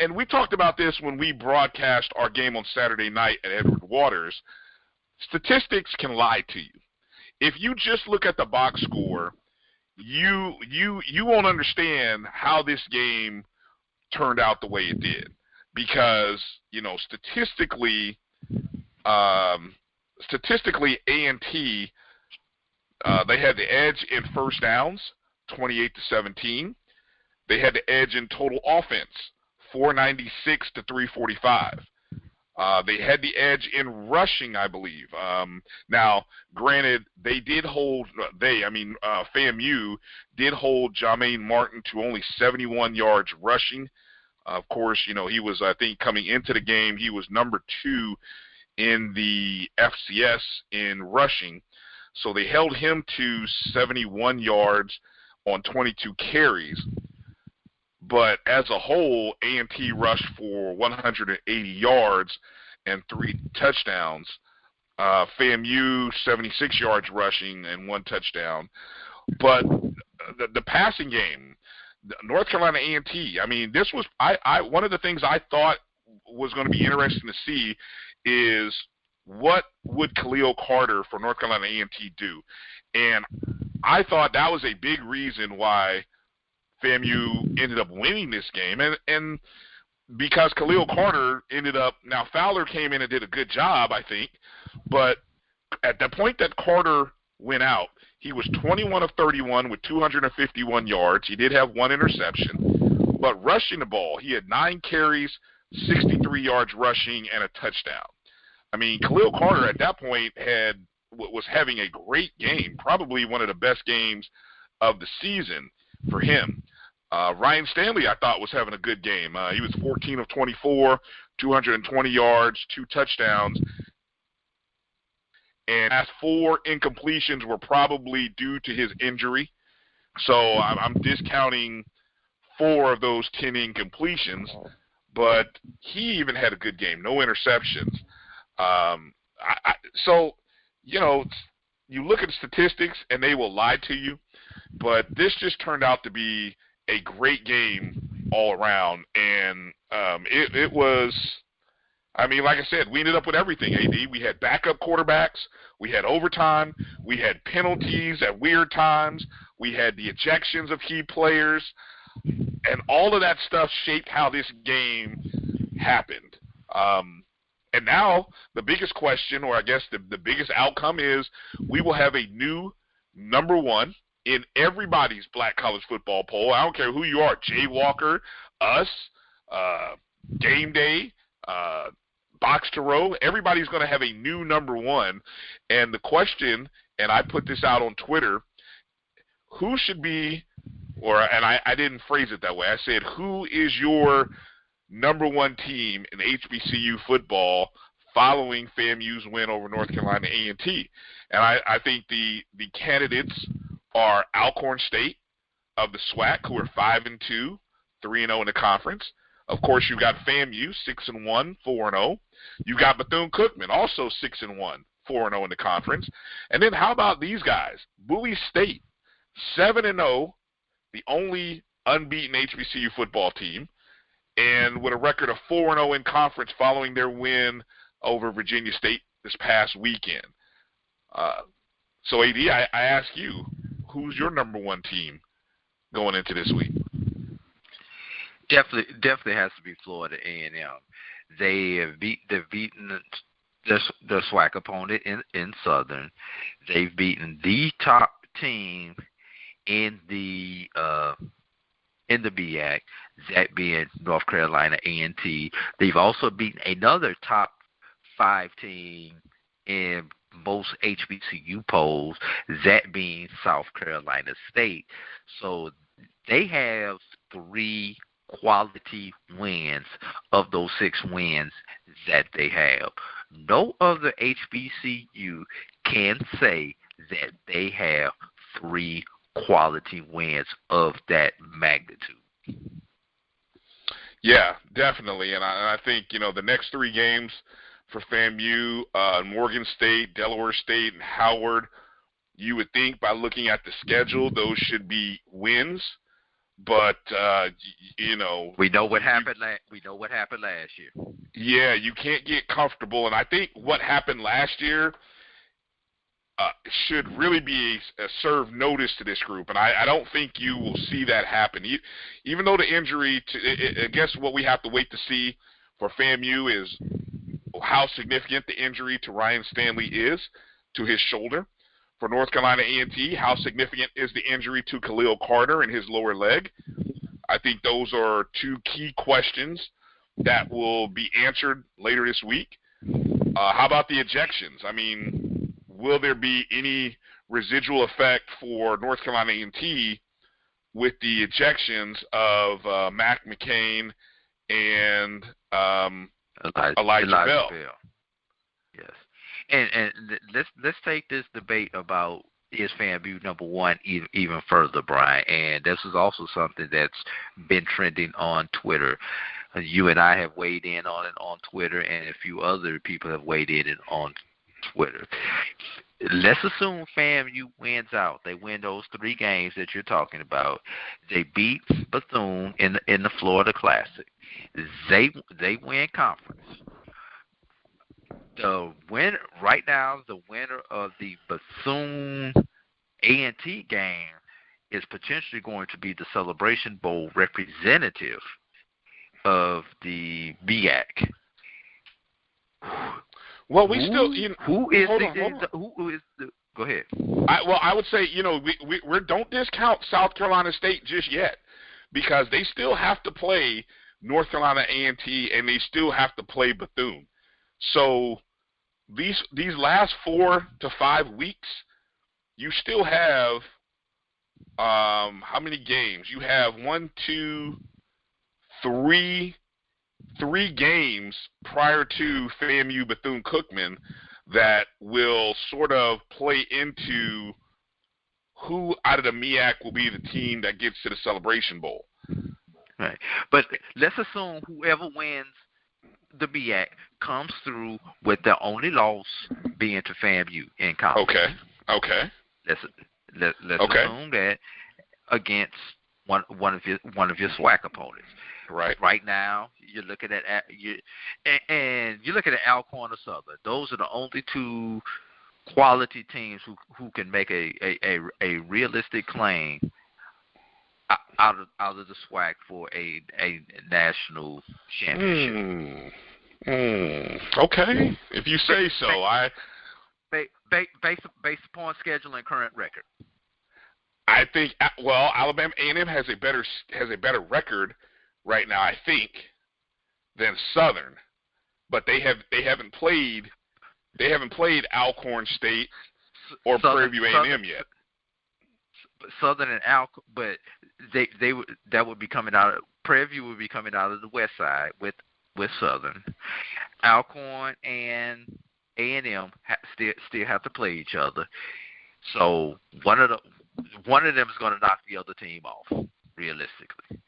and we talked about this when we broadcast our game on Saturday night at Edward Waters, statistics can lie to you. If you just look at the box score, you won't understand how this game turned out the way it did, because statistically A&T they had the edge in first downs, 28-17. They had the edge in total offense, 496 to 345. They had the edge in rushing, I believe. Now, granted, FAMU did hold Jermaine Martin to only 71 yards rushing. Of course, he was, I think, coming into the game, he was number 2 in the FCS in rushing. So they held him to 71 yards on 22 carries. But as a whole, A&T rushed for 180 yards and 3 touchdowns. FAMU, 76 yards rushing and 1 touchdown. But the passing game, North Carolina A&T, I mean, this was one of the things I thought was going to be interesting to see is what would Khalil Carter for North Carolina A&T do? And I thought that was a big reason why FAMU ended up winning this game. And because Khalil Carter ended up – now Fowler came in and did a good job, I think. But at the point that Carter went out, he was 21 of 31 with 251 yards. He did have 1 interception. But rushing the ball, he had 9 carries, 63 yards rushing, and a touchdown. I mean, Khalil Carter at that point was having a great game, probably one of the best games of the season for him. Ryan Stanley, I thought, was having a good game. He was 14 of 24, 220 yards, 2 touchdowns. And as 4 incompletions were probably due to his injury. So I'm discounting 4 of those 10 incompletions. But he even had a good game, no interceptions. So, you look at the statistics and they will lie to you. But this just turned out to be a great game all around. And it was... I mean, like I said, we ended up with everything, AD. We had backup quarterbacks. We had overtime. We had penalties at weird times. We had the ejections of key players. And all of that stuff shaped how this game happened. And now the biggest question, or I guess the biggest outcome is we will have a new number 1 in everybody's black college football poll. I don't care who you are, Jay Walker, us, Game Day, Box to Row, everybody's going to have a new number 1. And the question, and I put this out on Twitter, who should be, and I didn't phrase it that way. I said, who is your number 1 team in HBCU football following FAMU's win over North Carolina A&T? And I think the candidates are Alcorn State of the SWAC, who are 5-2, 3-0 in the conference. Of course, you've got FAMU, 6-1, 4-0. You've got Bethune-Cookman, also 6-1, 4-0 in the conference. And then how about these guys? Bowie State, 7-0, the only unbeaten HBCU football team, and with a record of 4-0 in conference following their win over Virginia State this past weekend. So, AD, I ask you, who's your number 1 team going into this week? Definitely has to be Florida A&M. They've beaten their SWAC opponent in Southern. They've beaten the top team in the BIAC, that being North Carolina A&T. They've also beaten another top 5 team in most HBCU polls, that being South Carolina State. So they have 3 quality wins of those 6 wins that they have. No other HBCU can say that they have 3 quality wins of that magnitude. Yeah, definitely. And I think, the next 3 games for FAMU, Morgan State, Delaware State, and Howard, you would think by looking at the schedule, those should be wins. But we know what happened. We know what happened last year. Yeah, you can't get comfortable, and I think what happened last year should really be serve notice to this group, and I don't think you will see that happen. Even though the injury, I guess what we have to wait to see for FAMU is how significant the injury to Ryan Stanley is to his shoulder. For North Carolina A&T, how significant is the injury to Khalil Carter in his lower leg? I think those are 2 key questions that will be answered later this week. How about the ejections? I mean, will there be any residual effect for North Carolina A&T with the ejections of Mac McCain and Elijah Bell. Yes, and let's take this debate about is FAMU number one even further, Brian. And this is also something that's been trending on Twitter. You and I have weighed in on it on Twitter, and a few other people have weighed in on Twitter. Let's assume FAMU wins out. They win those 3 games that you're talking about. They beat Bethune in the Florida Classic. They win conference. The winner right now, the winner of the Bethune A&T game is potentially going to be the Celebration Bowl representative of the MEAC. Well, we still, who is the? Go ahead. I would say, we don't discount South Carolina State just yet, because they still have to play North Carolina A&T, and they still have to play Bethune. So these last 4 to 5 weeks, you still have how many games? You have 1, 2, 3 games prior to FAMU Bethune-Cookman that will sort of play into who out of the MEAC will be the team that gets to the Celebration Bowl. Right. But let's assume whoever wins the MEAC comes through with the only loss being to FAMU in conference. Okay. Let's assume that against one of your SWAC opponents. Right. Right now, you're looking at Alcorn or Southern. Those are the only 2 quality teams who can make a realistic claim out of the SWAC for a national championship. Okay, if you say so. Based upon schedule and current record. I think Alabama A&M has a better record right now, I think, than Southern, but they haven't played Alcorn State or Prairie View A&M yet. Southern and Alcorn, but that would be coming out. Prairie View would be coming out of the west side with Southern. Alcorn and A&M still have to play each other. So one of them is going to knock the other team off, realistically.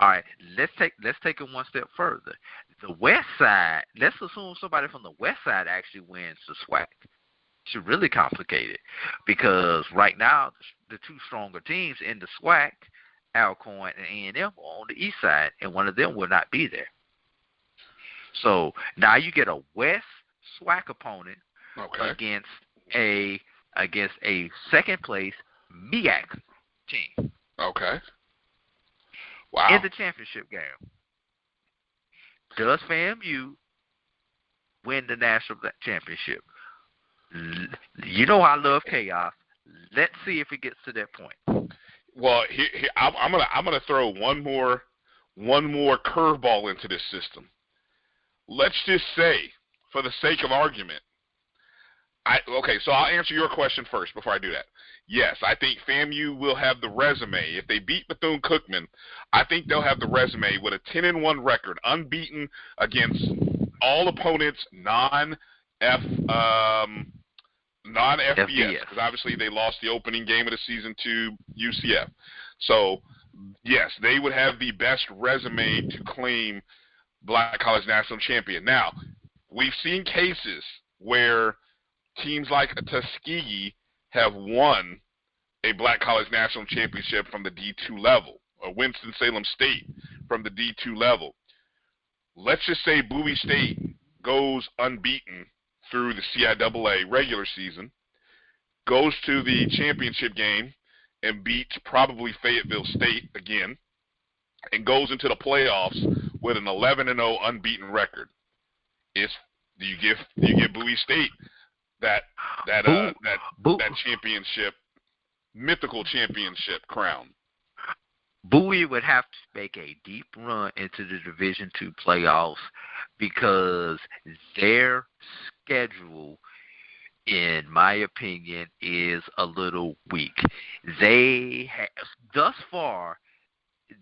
All right, let's take it one step further. The west side, let's assume somebody from the west side actually wins the SWAC. It's really complicated because right now the 2 stronger teams in the SWAC, Alcorn and A&M, are on the east side, and one of them will not be there. So now you get a west SWAC opponent against a second place MEAC team. Okay. Wow. In the championship game. Does FAMU win the national championship? You know I love chaos. Let's see if it gets to that point. Well, I'm gonna throw one more curveball into this system. Let's just say, for the sake of argument, so I'll answer your question first before I do that. Yes, I think FAMU will have the resume. If they beat Bethune-Cookman, I think they'll have the resume with a 10-1 record, unbeaten against all opponents non-FBS, because obviously they lost the opening game of the season to UCF. So, yes, they would have the best resume to claim Black College National Champion. Now, we've seen cases where teams like Tuskegee have won a Black College National Championship from the D2 level, or Winston-Salem State from the D2 level. Let's just say Bowie State goes unbeaten through the CIAA regular season, goes to the championship game and beats probably Fayetteville State again, and goes into the playoffs with an 11-0 unbeaten record. Do you give Bowie State that championship, mythical championship crown? Bowie would have to make a deep run into the Division II playoffs because their schedule, in my opinion, is a little weak. They have, thus far,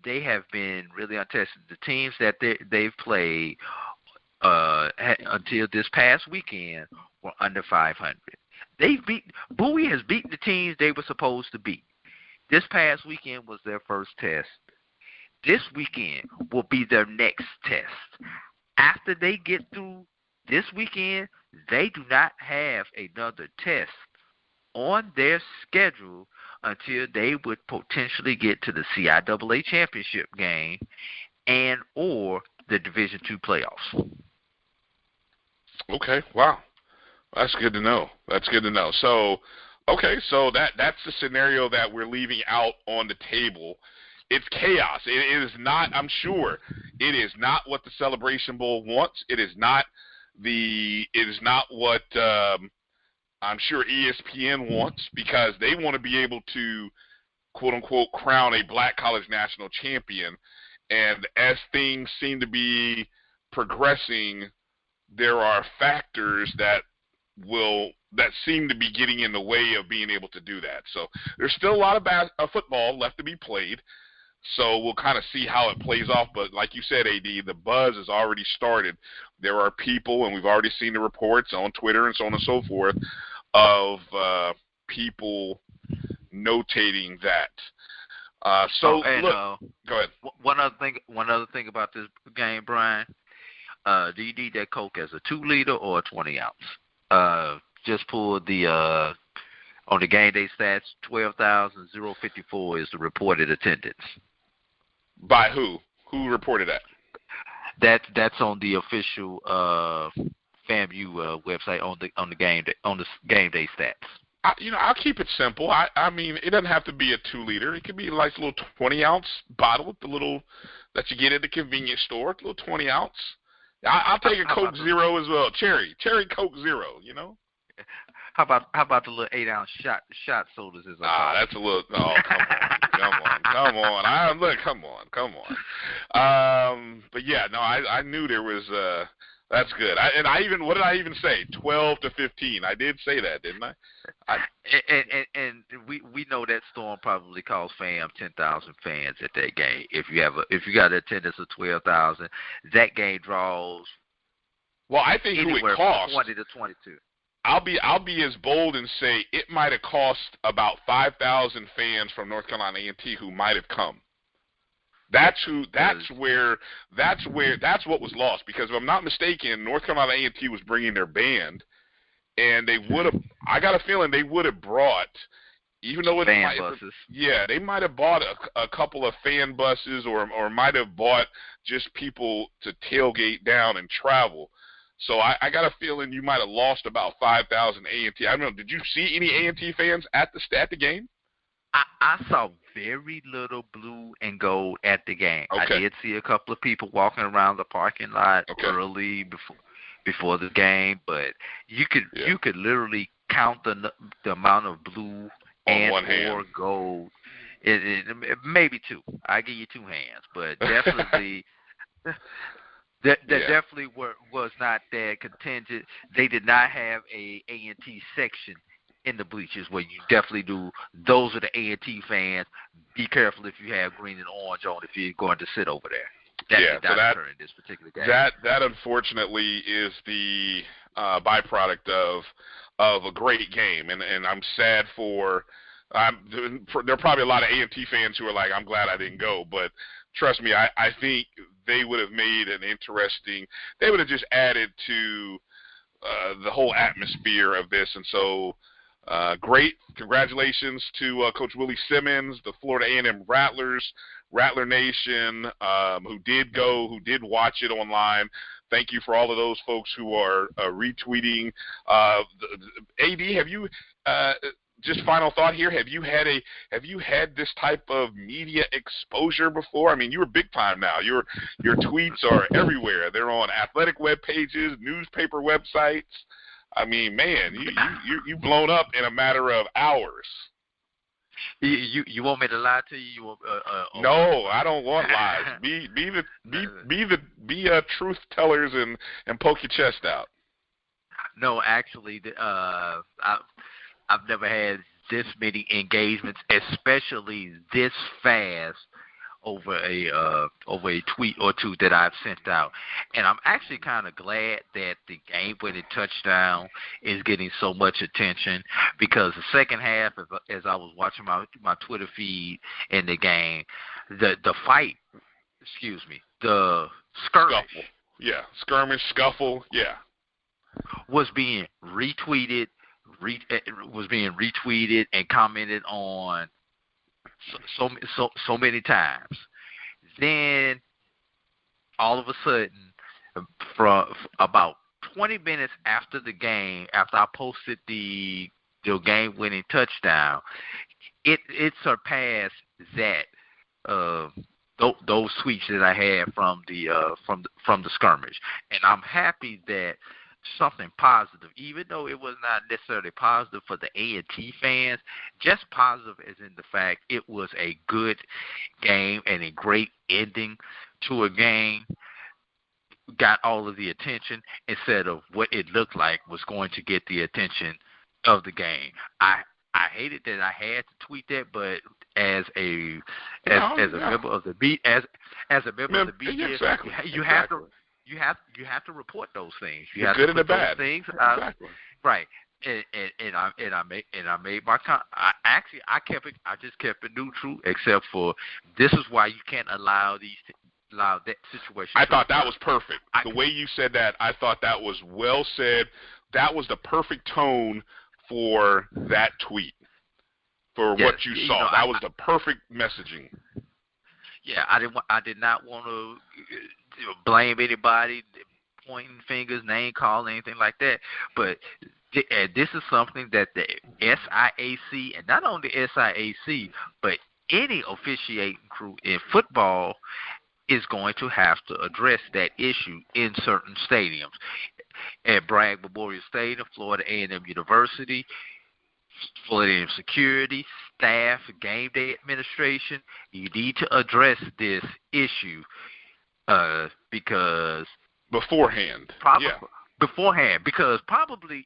they have been really untested. The teams that they've played until this past weekend were under 500. Bowie has beaten the teams they were supposed to beat. This past weekend was their first test. This weekend will be their next test. After they get through this weekend, they do not have another test on their schedule until they would potentially get to the CIAA championship game and or the Division II playoffs. Okay, wow. That's good to know. So, okay, so that's the scenario that we're leaving out on the table. It's chaos. It is not, I'm sure, it is not what the Celebration Bowl wants. It is not what I'm sure ESPN wants, because they want to be able to, quote unquote, crown a black college national champion. And as things seem to be progressing, there are factors that seem to be getting in the way of being able to do that. So there's still a lot of football left to be played. So we'll kind of see how it plays off. But like you said, AD, the buzz has already started. There are people, and we've already seen the reports on Twitter and so on and so forth, of people notating that. Go ahead. One other thing about this game, Brian. Do you need that Coke as a 2-liter or a 20-ounce? Just pull the on the game day stats, 12,054 is the reported attendance. By who? Who reported that? That's on the official FAMU website on the game day stats. I'll keep it simple. I mean, it doesn't have to be a 2-liter. It could be like a little 20-ounce bottle, the little that you get at the convenience store, a little 20-ounce. I'll take a Coke Zero as well. Cherry Coke Zero. How about the little 8-ounce shot sodas? That's a little. Oh, come on. But yeah, no, I knew there was. That's good. What did I even say? 12 to 15. I did say that, didn't I? And we know that storm probably cost FAM 10,000 fans at that game. If you got an attendance of 12,000, that game draws. Well, I think who it cost 20 to 22. I'll be as bold and say it might have cost about 5,000 fans from North Carolina A&T who might have come. That's what was lost, because if I'm not mistaken, North Carolina A&T was bringing their band, and they would have. I got a feeling they would have brought, even though buses. Yeah, they might have bought a couple of fan buses, or might have bought just people to tailgate down and travel. So I got a feeling you might have lost about 5,000 A&T. I don't know. Did you see any A&T fans at the game? I saw very little blue and gold at the game. Okay. I did see a couple of people walking around the parking lot early before the game, but you could literally count the amount of blue and or gold. It maybe two. I give you two hands, but definitely. Definitely was not that contingent. They did not have a A&T section in the bleachers where you definitely do. Those are the A&T fans. Be careful if you have green and orange on if you're going to sit over there. That did not occur in this particular game. That unfortunately is the byproduct of a great game, and I'm sad for. There are probably a lot of A&T fans who are like, I'm glad I didn't go, but trust me, I think they would have made an interesting. They would have just added to the whole atmosphere of this, and so great. Congratulations to Coach Willie Simmons, the Florida A&M Rattlers, Rattler Nation, who did watch it online. Thank you for all of those folks who are retweeting. AD, have you? Just final thought here. Have you had this type of media exposure before? I mean, you're big time now. Your tweets are everywhere. They're on athletic web pages, newspaper websites. I mean, man, you've blown up in a matter of hours. You want me to lie to you? No, I don't want lies. Be truth tellers and poke your chest out. No, actually, I've never had this many engagements, especially this fast, over a tweet or two that I've sent out, and I'm actually kind of glad that the game-winning touchdown is getting so much attention, because the second half, as I was watching my Twitter feed in the game, the skirmish. Scuffle. Yeah, skirmish, scuffle, yeah. Was being retweeted and commented on so many times. Then all of a sudden, from about 20 minutes after the game, after I posted the game-winning touchdown, it surpassed that those tweets that I had from the skirmish, and I'm happy that something positive, even though it was not necessarily positive for the A&T fans, just positive as in the fact it was a good game and a great ending to a game, got all of the attention instead of what it looked like was going to get the attention of the game. I hated that I had to tweet that, but as a member of the beat, as a member of the beat, exactly. you have to report those things. You have good to and the put those bad. things Exactly. right. And I made my I just kept it neutral, except for this is why you can't allow that situation. I thought that was perfect. The way you said that, I thought that was well said. That was the perfect tone for that tweet, for what you saw. That was the perfect messaging. Yeah, I did not want to blame anybody, pointing fingers, name calling, anything like that. But this is something that the SIAC, and not only the SIAC, but any officiating crew in football is going to have to address that issue in certain stadiums. At Bragg Memorial Stadium, Florida A&M University, Florida A&M security, staff, game day administration, you need to address this issue because beforehand. Beforehand, because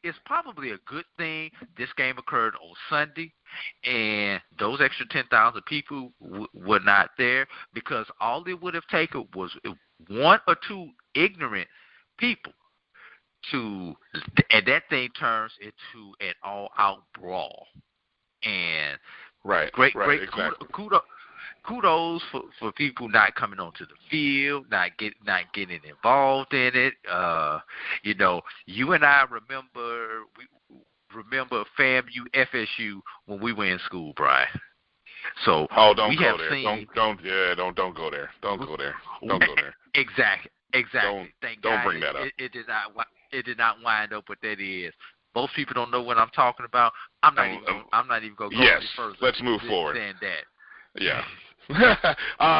it's probably a good thing this game occurred on Sunday, and those extra 10,000 people were not there, because all it would have taken was one or two ignorant people and that thing turns into an all-out brawl. And great, exactly. Kudos for people not coming onto the field, not getting involved in it. You and I remember FAMU, FSU when we were in school, Brian. So don't go there. Don't go there. Don't go there. Exactly. Don't bring that up. It did not wind up what that is. Most people don't know what I'm talking about. I'm not even going to go any further. Let's move forward. Than that. Yeah.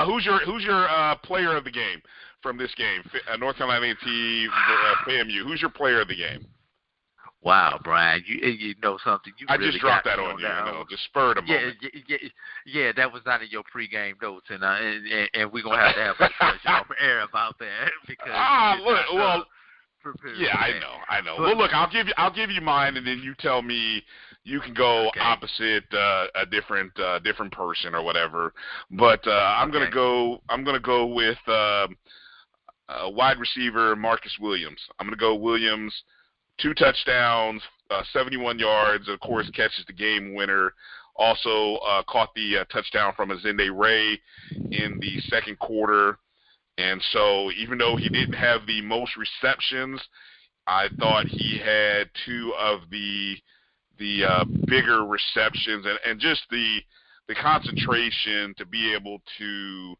Who's your player of the game from this game? North Carolina A&T, FAMU. Who's your player of the game? Wow, Brian, you know something. I just dropped that on you. Just spurred a moment. Yeah, that was not in your pregame notes, and we're gonna have to have a discussion off air about that because. I know. Well, look, I'll give you mine, and then you tell me. You can go opposite a different person or whatever, but I'm gonna go with wide receiver Marcus Williams. I'm gonna go Williams, 2 touchdowns, 71 yards. Of course, catches the game winner. Also caught the touchdown from Azende Ray in the second quarter. And so even though he didn't have the most receptions, I thought he had 2 of the bigger receptions and just the concentration to be able to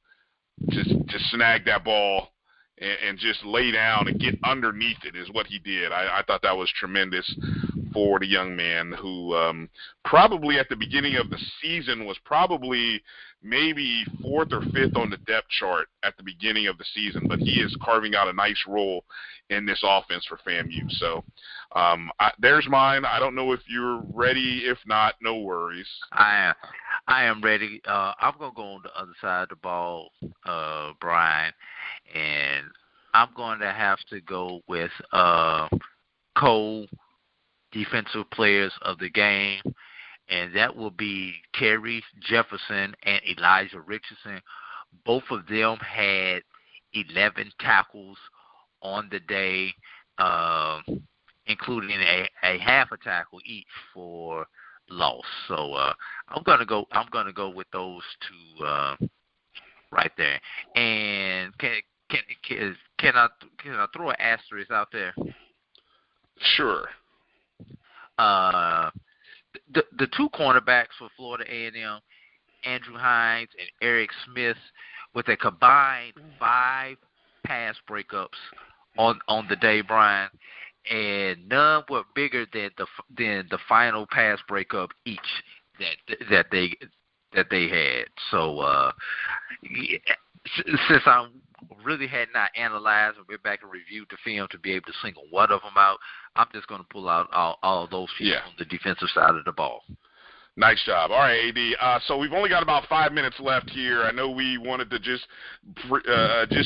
snag that ball and just lay down and get underneath it is what he did. I thought that was tremendous for the young man who probably at the beginning of the season was probably maybe 4th or 5th on the depth chart at the beginning of the season, but he is carving out a nice role in this offense for FAMU. So there's mine. I don't know if you're ready. If not, no worries. I am ready. I'm going to go on the other side of the ball, Brian, and I'm going to have to go with co-defensive players of the game, and that will be Terry Jefferson and Elijah Richardson, Both of them had 11 tackles on the day, including a half a tackle each for loss. So I'm gonna go with those two right there. And can I throw an asterisk out there? Sure. The two cornerbacks for Florida A&M, Andrew Hines and Eric Smith, with a combined 5 pass breakups on the day, Brian, and none were bigger than the final pass breakup each that they had. So since I really had not analyzed or went back and reviewed the film to be able to single one of them out, I'm just going to pull out all of those people on the defensive side of the ball. Nice job. All right, AD. So we've only got about 5 minutes left here. I know we wanted to just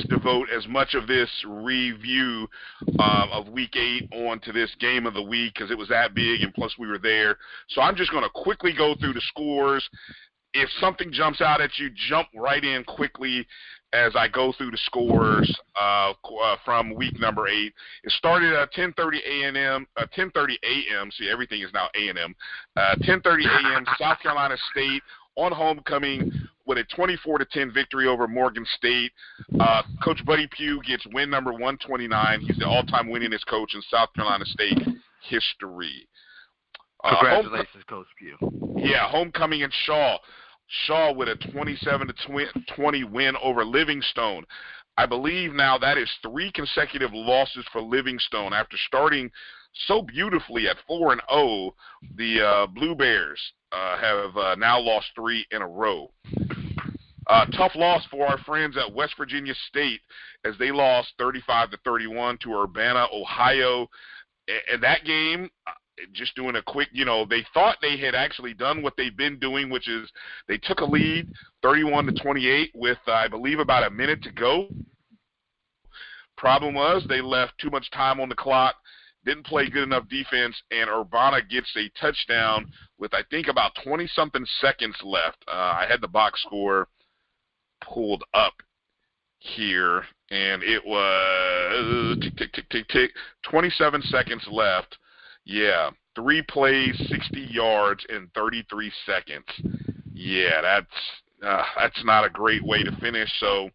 devote as much of this review of Week 8 on to this game of the week because it was that big, and plus we were there. So I'm just going to quickly go through the scores. If something jumps out at you, jump right in quickly as I go through the scores from week number 8. It started at 10:30 a.m. See, everything is now A&M. 10:30 a.m. South Carolina State on homecoming with a 24-10 victory over Morgan State. Coach Buddy Pugh gets win number 129. He's the all-time winningest coach in South Carolina State history. Congratulations, Coach Pugh. Yeah, homecoming in Shaw. Shaw with a 27-20 win over Livingstone. I believe now that is 3 consecutive losses for Livingstone after starting so beautifully at 4-0. The Blue Bears have now lost 3 in a row. Tough loss for our friends at West Virginia State as they lost 35-31 to Urbana, Ohio. And that game, just doing a quick, they thought they had actually done what they've been doing, which is they took a lead 31-28 with, I believe, about a minute to go. Problem was they left too much time on the clock, didn't play good enough defense, and Urbana gets a touchdown with, I think, about 20-something seconds left. I had the box score pulled up here, and it was tick, 27 seconds left. Yeah, 3 plays, 60 yards in 33 seconds. Yeah, that's not a great way to finish. So,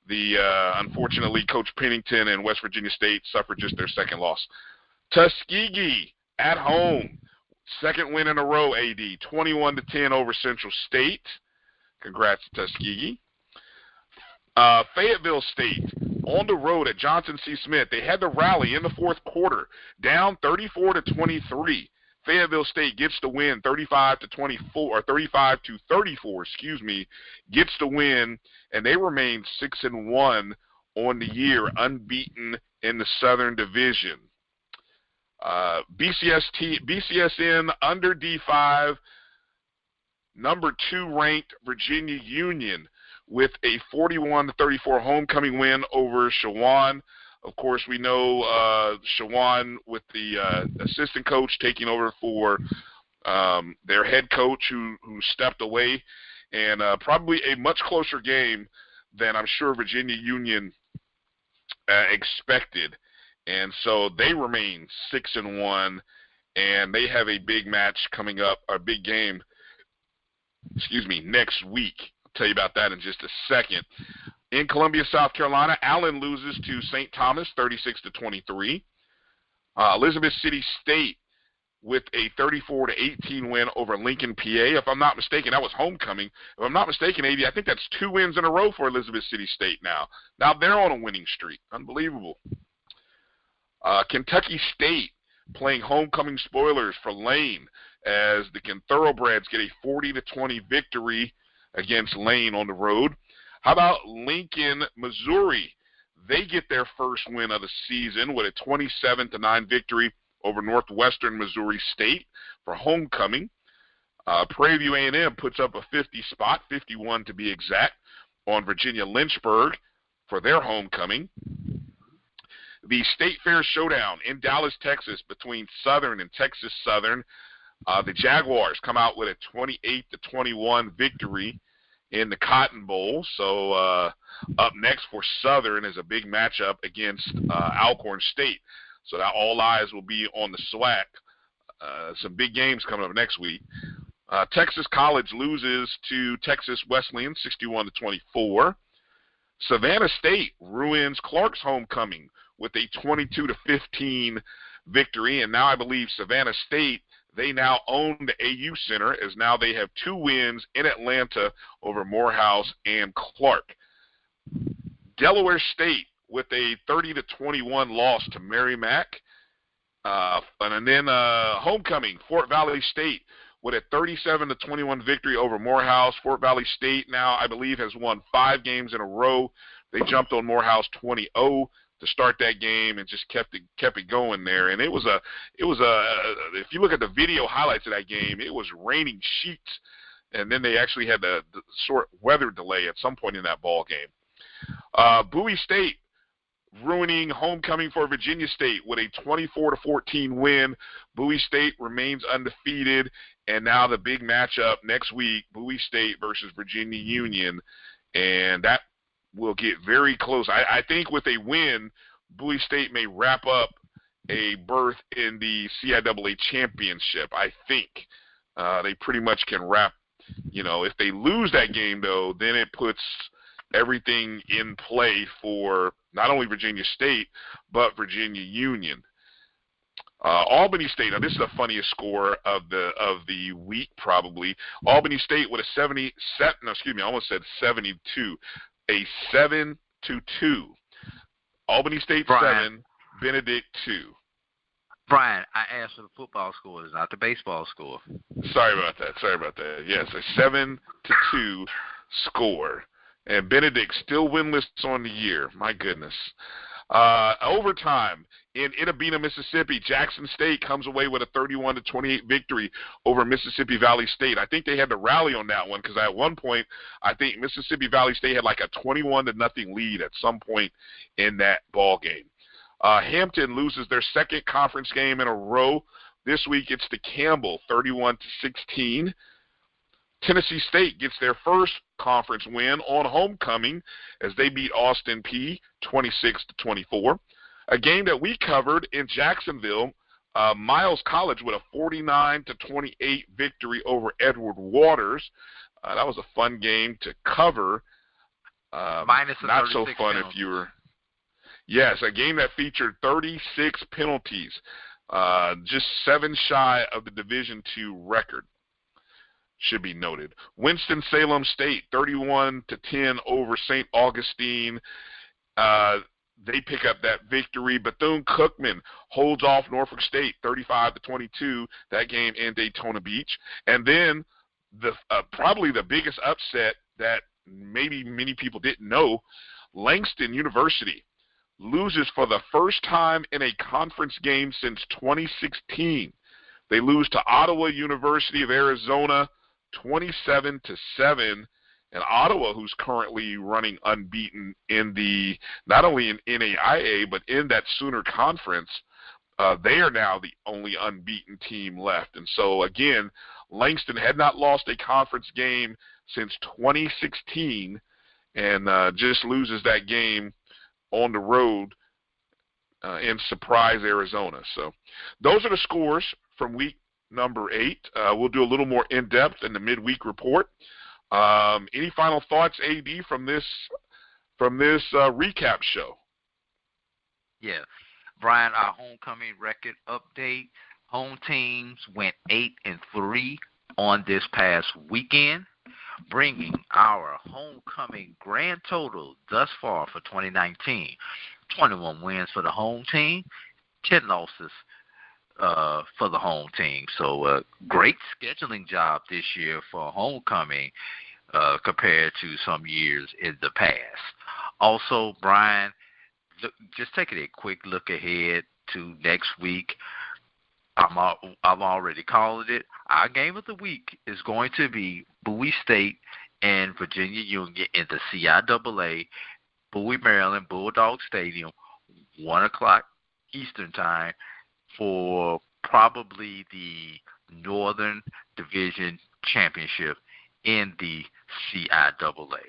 unfortunately, Coach Pennington and West Virginia State suffered just their second loss. Tuskegee at home, second win in a row. AD 21-10 over Central State. Congrats, Tuskegee. Fayetteville State on the road at Johnson C. Smith. They had the rally in the fourth quarter, down 34-23. Fayetteville State gets the win, 35-24 or 35-34. Gets the win, and they remain 6-1 on the year, unbeaten in the Southern Division. BCSN under D5, number 2 ranked Virginia Union with a 41-34 homecoming win over Shawan. Of course, we know Shawan with the assistant coach taking over for their head coach who stepped away, and probably a much closer game than I'm sure Virginia Union expected. And so they remain 6-1, and they have a big match coming up, a big game, next week. I'll tell you about that in just a second. In Columbia, South Carolina, Allen loses to St. Thomas 36-23. Elizabeth City State with a 34-18 win over Lincoln, PA. If I'm not mistaken, that was homecoming. If I'm not mistaken, AD, I think that's 2 wins in a row for Elizabeth City State now. Now they're on a winning streak. Unbelievable. Kentucky State playing homecoming spoilers for Lane as the Thoroughbreds get a 40-20 victory against Lane on the road. How about Lincoln, Missouri? They get their first win of the season with a 27-9 victory over Northwestern Missouri State for homecoming. Prairie View A&M puts up a 50 spot, 51 to be exact, on Virginia Lynchburg for their homecoming. The State Fair Showdown in Dallas, Texas between Southern and Texas Southern. The Jaguars come out with a 28-21 victory, in the Cotton Bowl. So up next for Southern is a big matchup against Alcorn State. So that all eyes will be on the SWAC. Some big games coming up next week. Texas College loses to Texas Wesleyan 61-24. Savannah State ruins Clark's homecoming with a 22-15 victory, and now I believe Savannah State, they now own the AU Center, as now they have 2 wins in Atlanta over Morehouse and Clark. Delaware State with a 30-21 loss to Merrimack. And then homecoming, Fort Valley State with a 37-21 victory over Morehouse. Fort Valley State now, I believe, has won 5 games in a row. They jumped on Morehouse 20-0 to start that game and just kept it going there. And it was a if you look at the video highlights of that game, it was raining sheets, and then they actually had the short weather delay at some point in that ball game. Bowie State ruining homecoming for Virginia State with a 24-14 win. Bowie State remains undefeated, and now the big matchup next week, Bowie State versus Virginia Union, and that will get very close. I think with a win, Bowie State may wrap up a berth in the CIAA championship. I think they pretty much can wrap. If they lose that game, though, then it puts everything in play for not only Virginia State, but Virginia Union. Albany State, now this is the funniest score of the week probably. Albany State with a 72, a 7-2. Albany State Bryan, 7, Benedict 2. Bryan, I asked for the football scores, not the baseball score. Sorry about that. Yes, a 7-2 score. And Benedict still winless on the year. My goodness. Overtime in Itabena, Mississippi. Jackson State comes away with a 31-28 victory over Mississippi Valley State. I think they had to rally on that one because at one point I think Mississippi Valley State had like a 21-0 lead at some point in that ball game. Hampton loses their second conference game in a row. This week it's to Campbell, 31-16. Tennessee State gets their first conference win on homecoming as they beat Austin Peay 26-24. A game that we covered in Jacksonville, Miles College with a 49-28 victory over Edward Waters. That was a fun game to cover. Minus a not so fun penalties. if you were. Yes, a game that featured 36 penalties, just 7 shy of the Division II record. Should be noted. Winston-Salem State, 31-10 over St. Augustine. They pick up that victory. Bethune-Cookman holds off Norfolk State, 35-22. That game in Daytona Beach. And then probably the biggest upset that maybe many people didn't know, Langston University loses for the first time in a conference game since 2016. They lose to Ottawa University of Arizona 27-7, and Ottawa, who's currently running unbeaten in the not only in NAIA but in that Sooner Conference, they are now the only unbeaten team left. And so again, Langston had not lost a conference game since 2016, and just loses that game on the road in Surprise, Arizona. So those are the scores from week number 8. We'll do a little more in-depth in the midweek report. Any final thoughts, AD, from this recap show? Yeah. Bryan, our homecoming record update. Home teams went 8-3 on this past weekend, bringing our homecoming grand total thus far for 2019. 21 wins for the home team, 10 losses for the home team. So great scheduling job this year for homecoming compared to some years in the past. Also, Bryan, just taking a quick look ahead to next week. I'm already calling it. Our game of the week is going to be Bowie State and Virginia Union in the CIAA, Bowie, Maryland, Bulldog Stadium, 1 o'clock Eastern Time, for probably the Northern Division Championship in the CIAA.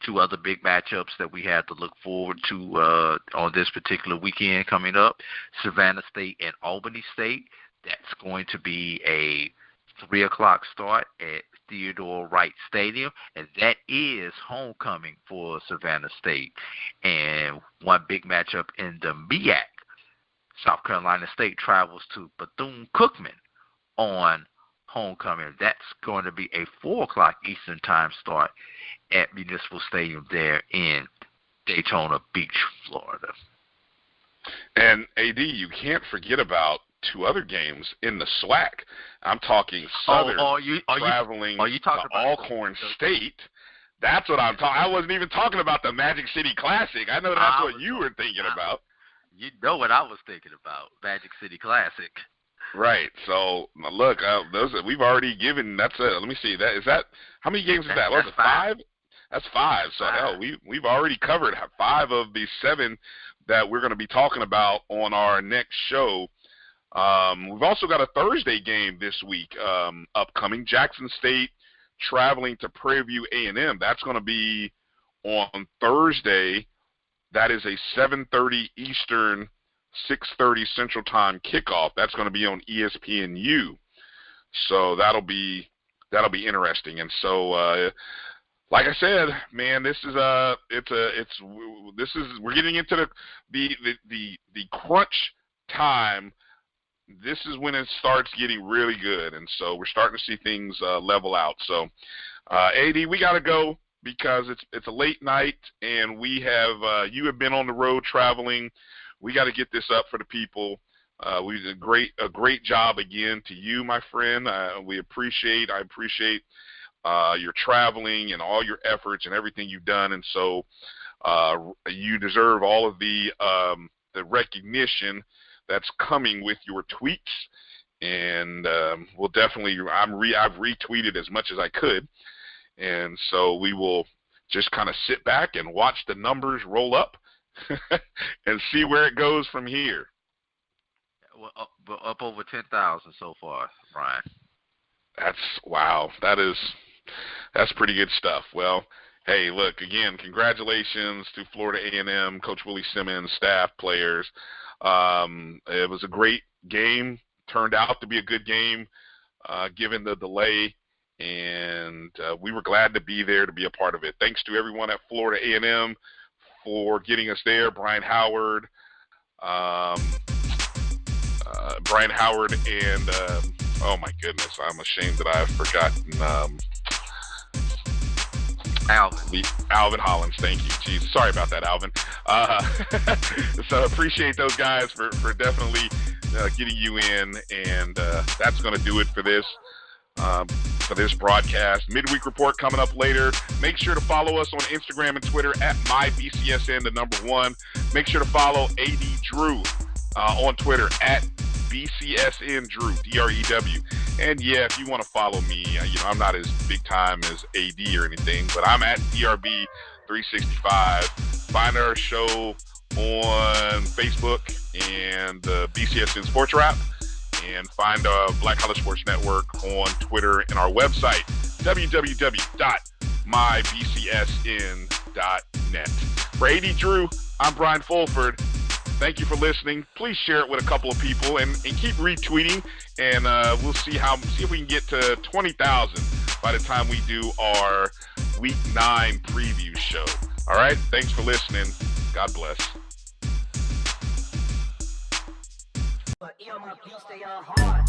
Two other big matchups that we have to look forward to on this particular weekend coming up, Savannah State and Albany State. That's going to be a 3 o'clock start at Theodore Wright Stadium, and that is homecoming for Savannah State. And one big matchup in the MEAC, South Carolina State travels to Bethune-Cookman on homecoming. That's going to be a 4 o'clock Eastern time start at Municipal Stadium there in Daytona Beach, Florida. And, AD, you can't forget about 2 other games in the SWAC. I'm talking Southern traveling to Alcorn State. That's what I'm talking. I wasn't even talking about the Magic City Classic. I know that's what you were thinking about. You know what I was thinking about, Magic City Classic. Right. So look, we've already given. That's let me see. That how many games is that? Was it 5? That's 5. So hell, we've already covered 5 of the 7 that we're going to be talking about on our next show. We've also got a Thursday game this week upcoming. Jackson State traveling to Prairie View A&M. That's going to be on Thursday. That is a 7:30 Eastern, 6:30 Central Time kickoff. That's going to be on ESPNU. So that'll be interesting. And so, like I said, man, this is we're getting into the crunch time. This is when it starts getting really good, and so we're starting to see things level out. So, AD, we got to go because it's a late night, and we have you have been on the road traveling. We got to get this up for the people. We did a great job again to you, my friend. I appreciate your traveling and all your efforts and everything you've done, and so you deserve all of the recognition that's coming with your tweets, and we'll definitely. I've retweeted as much as I could, and so we will just kind of sit back and watch the numbers roll up and see where it goes from here. Well, up over 10,000 so far, Bryan. Wow. That's pretty good stuff. Well, hey, look, again, congratulations to Florida A&M, Coach Willie Simmons, staff, players. It was a great game, turned out to be a good game given the delay, and we were glad to be there to be a part of it. Thanks to everyone at Florida A&M for getting us there. Brian Howard and oh my goodness, I'm ashamed that I've forgotten Alvin Hollins. Thank you. Jesus, sorry about that, Alvin. So appreciate those guys for definitely getting you in, and that's going to do it for this broadcast. Midweek report coming up later. Make sure to follow us on Instagram and Twitter at MyBCSN1. Make sure to follow AD Drew on Twitter at BCSN Drew, DREW. And yeah, if you want to follow me, I'm not as big time as AD or anything, but I'm at DRB365. Find our show on Facebook and BCSN Sports Wrap, and find Black College Sports Network on Twitter and our website, www.mybcsn.net. For AD Drew, I'm Bryan Fulford. Thank you for listening. Please share it with a couple of people and keep retweeting, and we'll see if we can get to 20,000 by the time we do our Week 9 preview show. All right? Thanks for listening. God bless. But my beats, they are hard.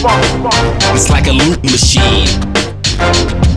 It's like a loop machine.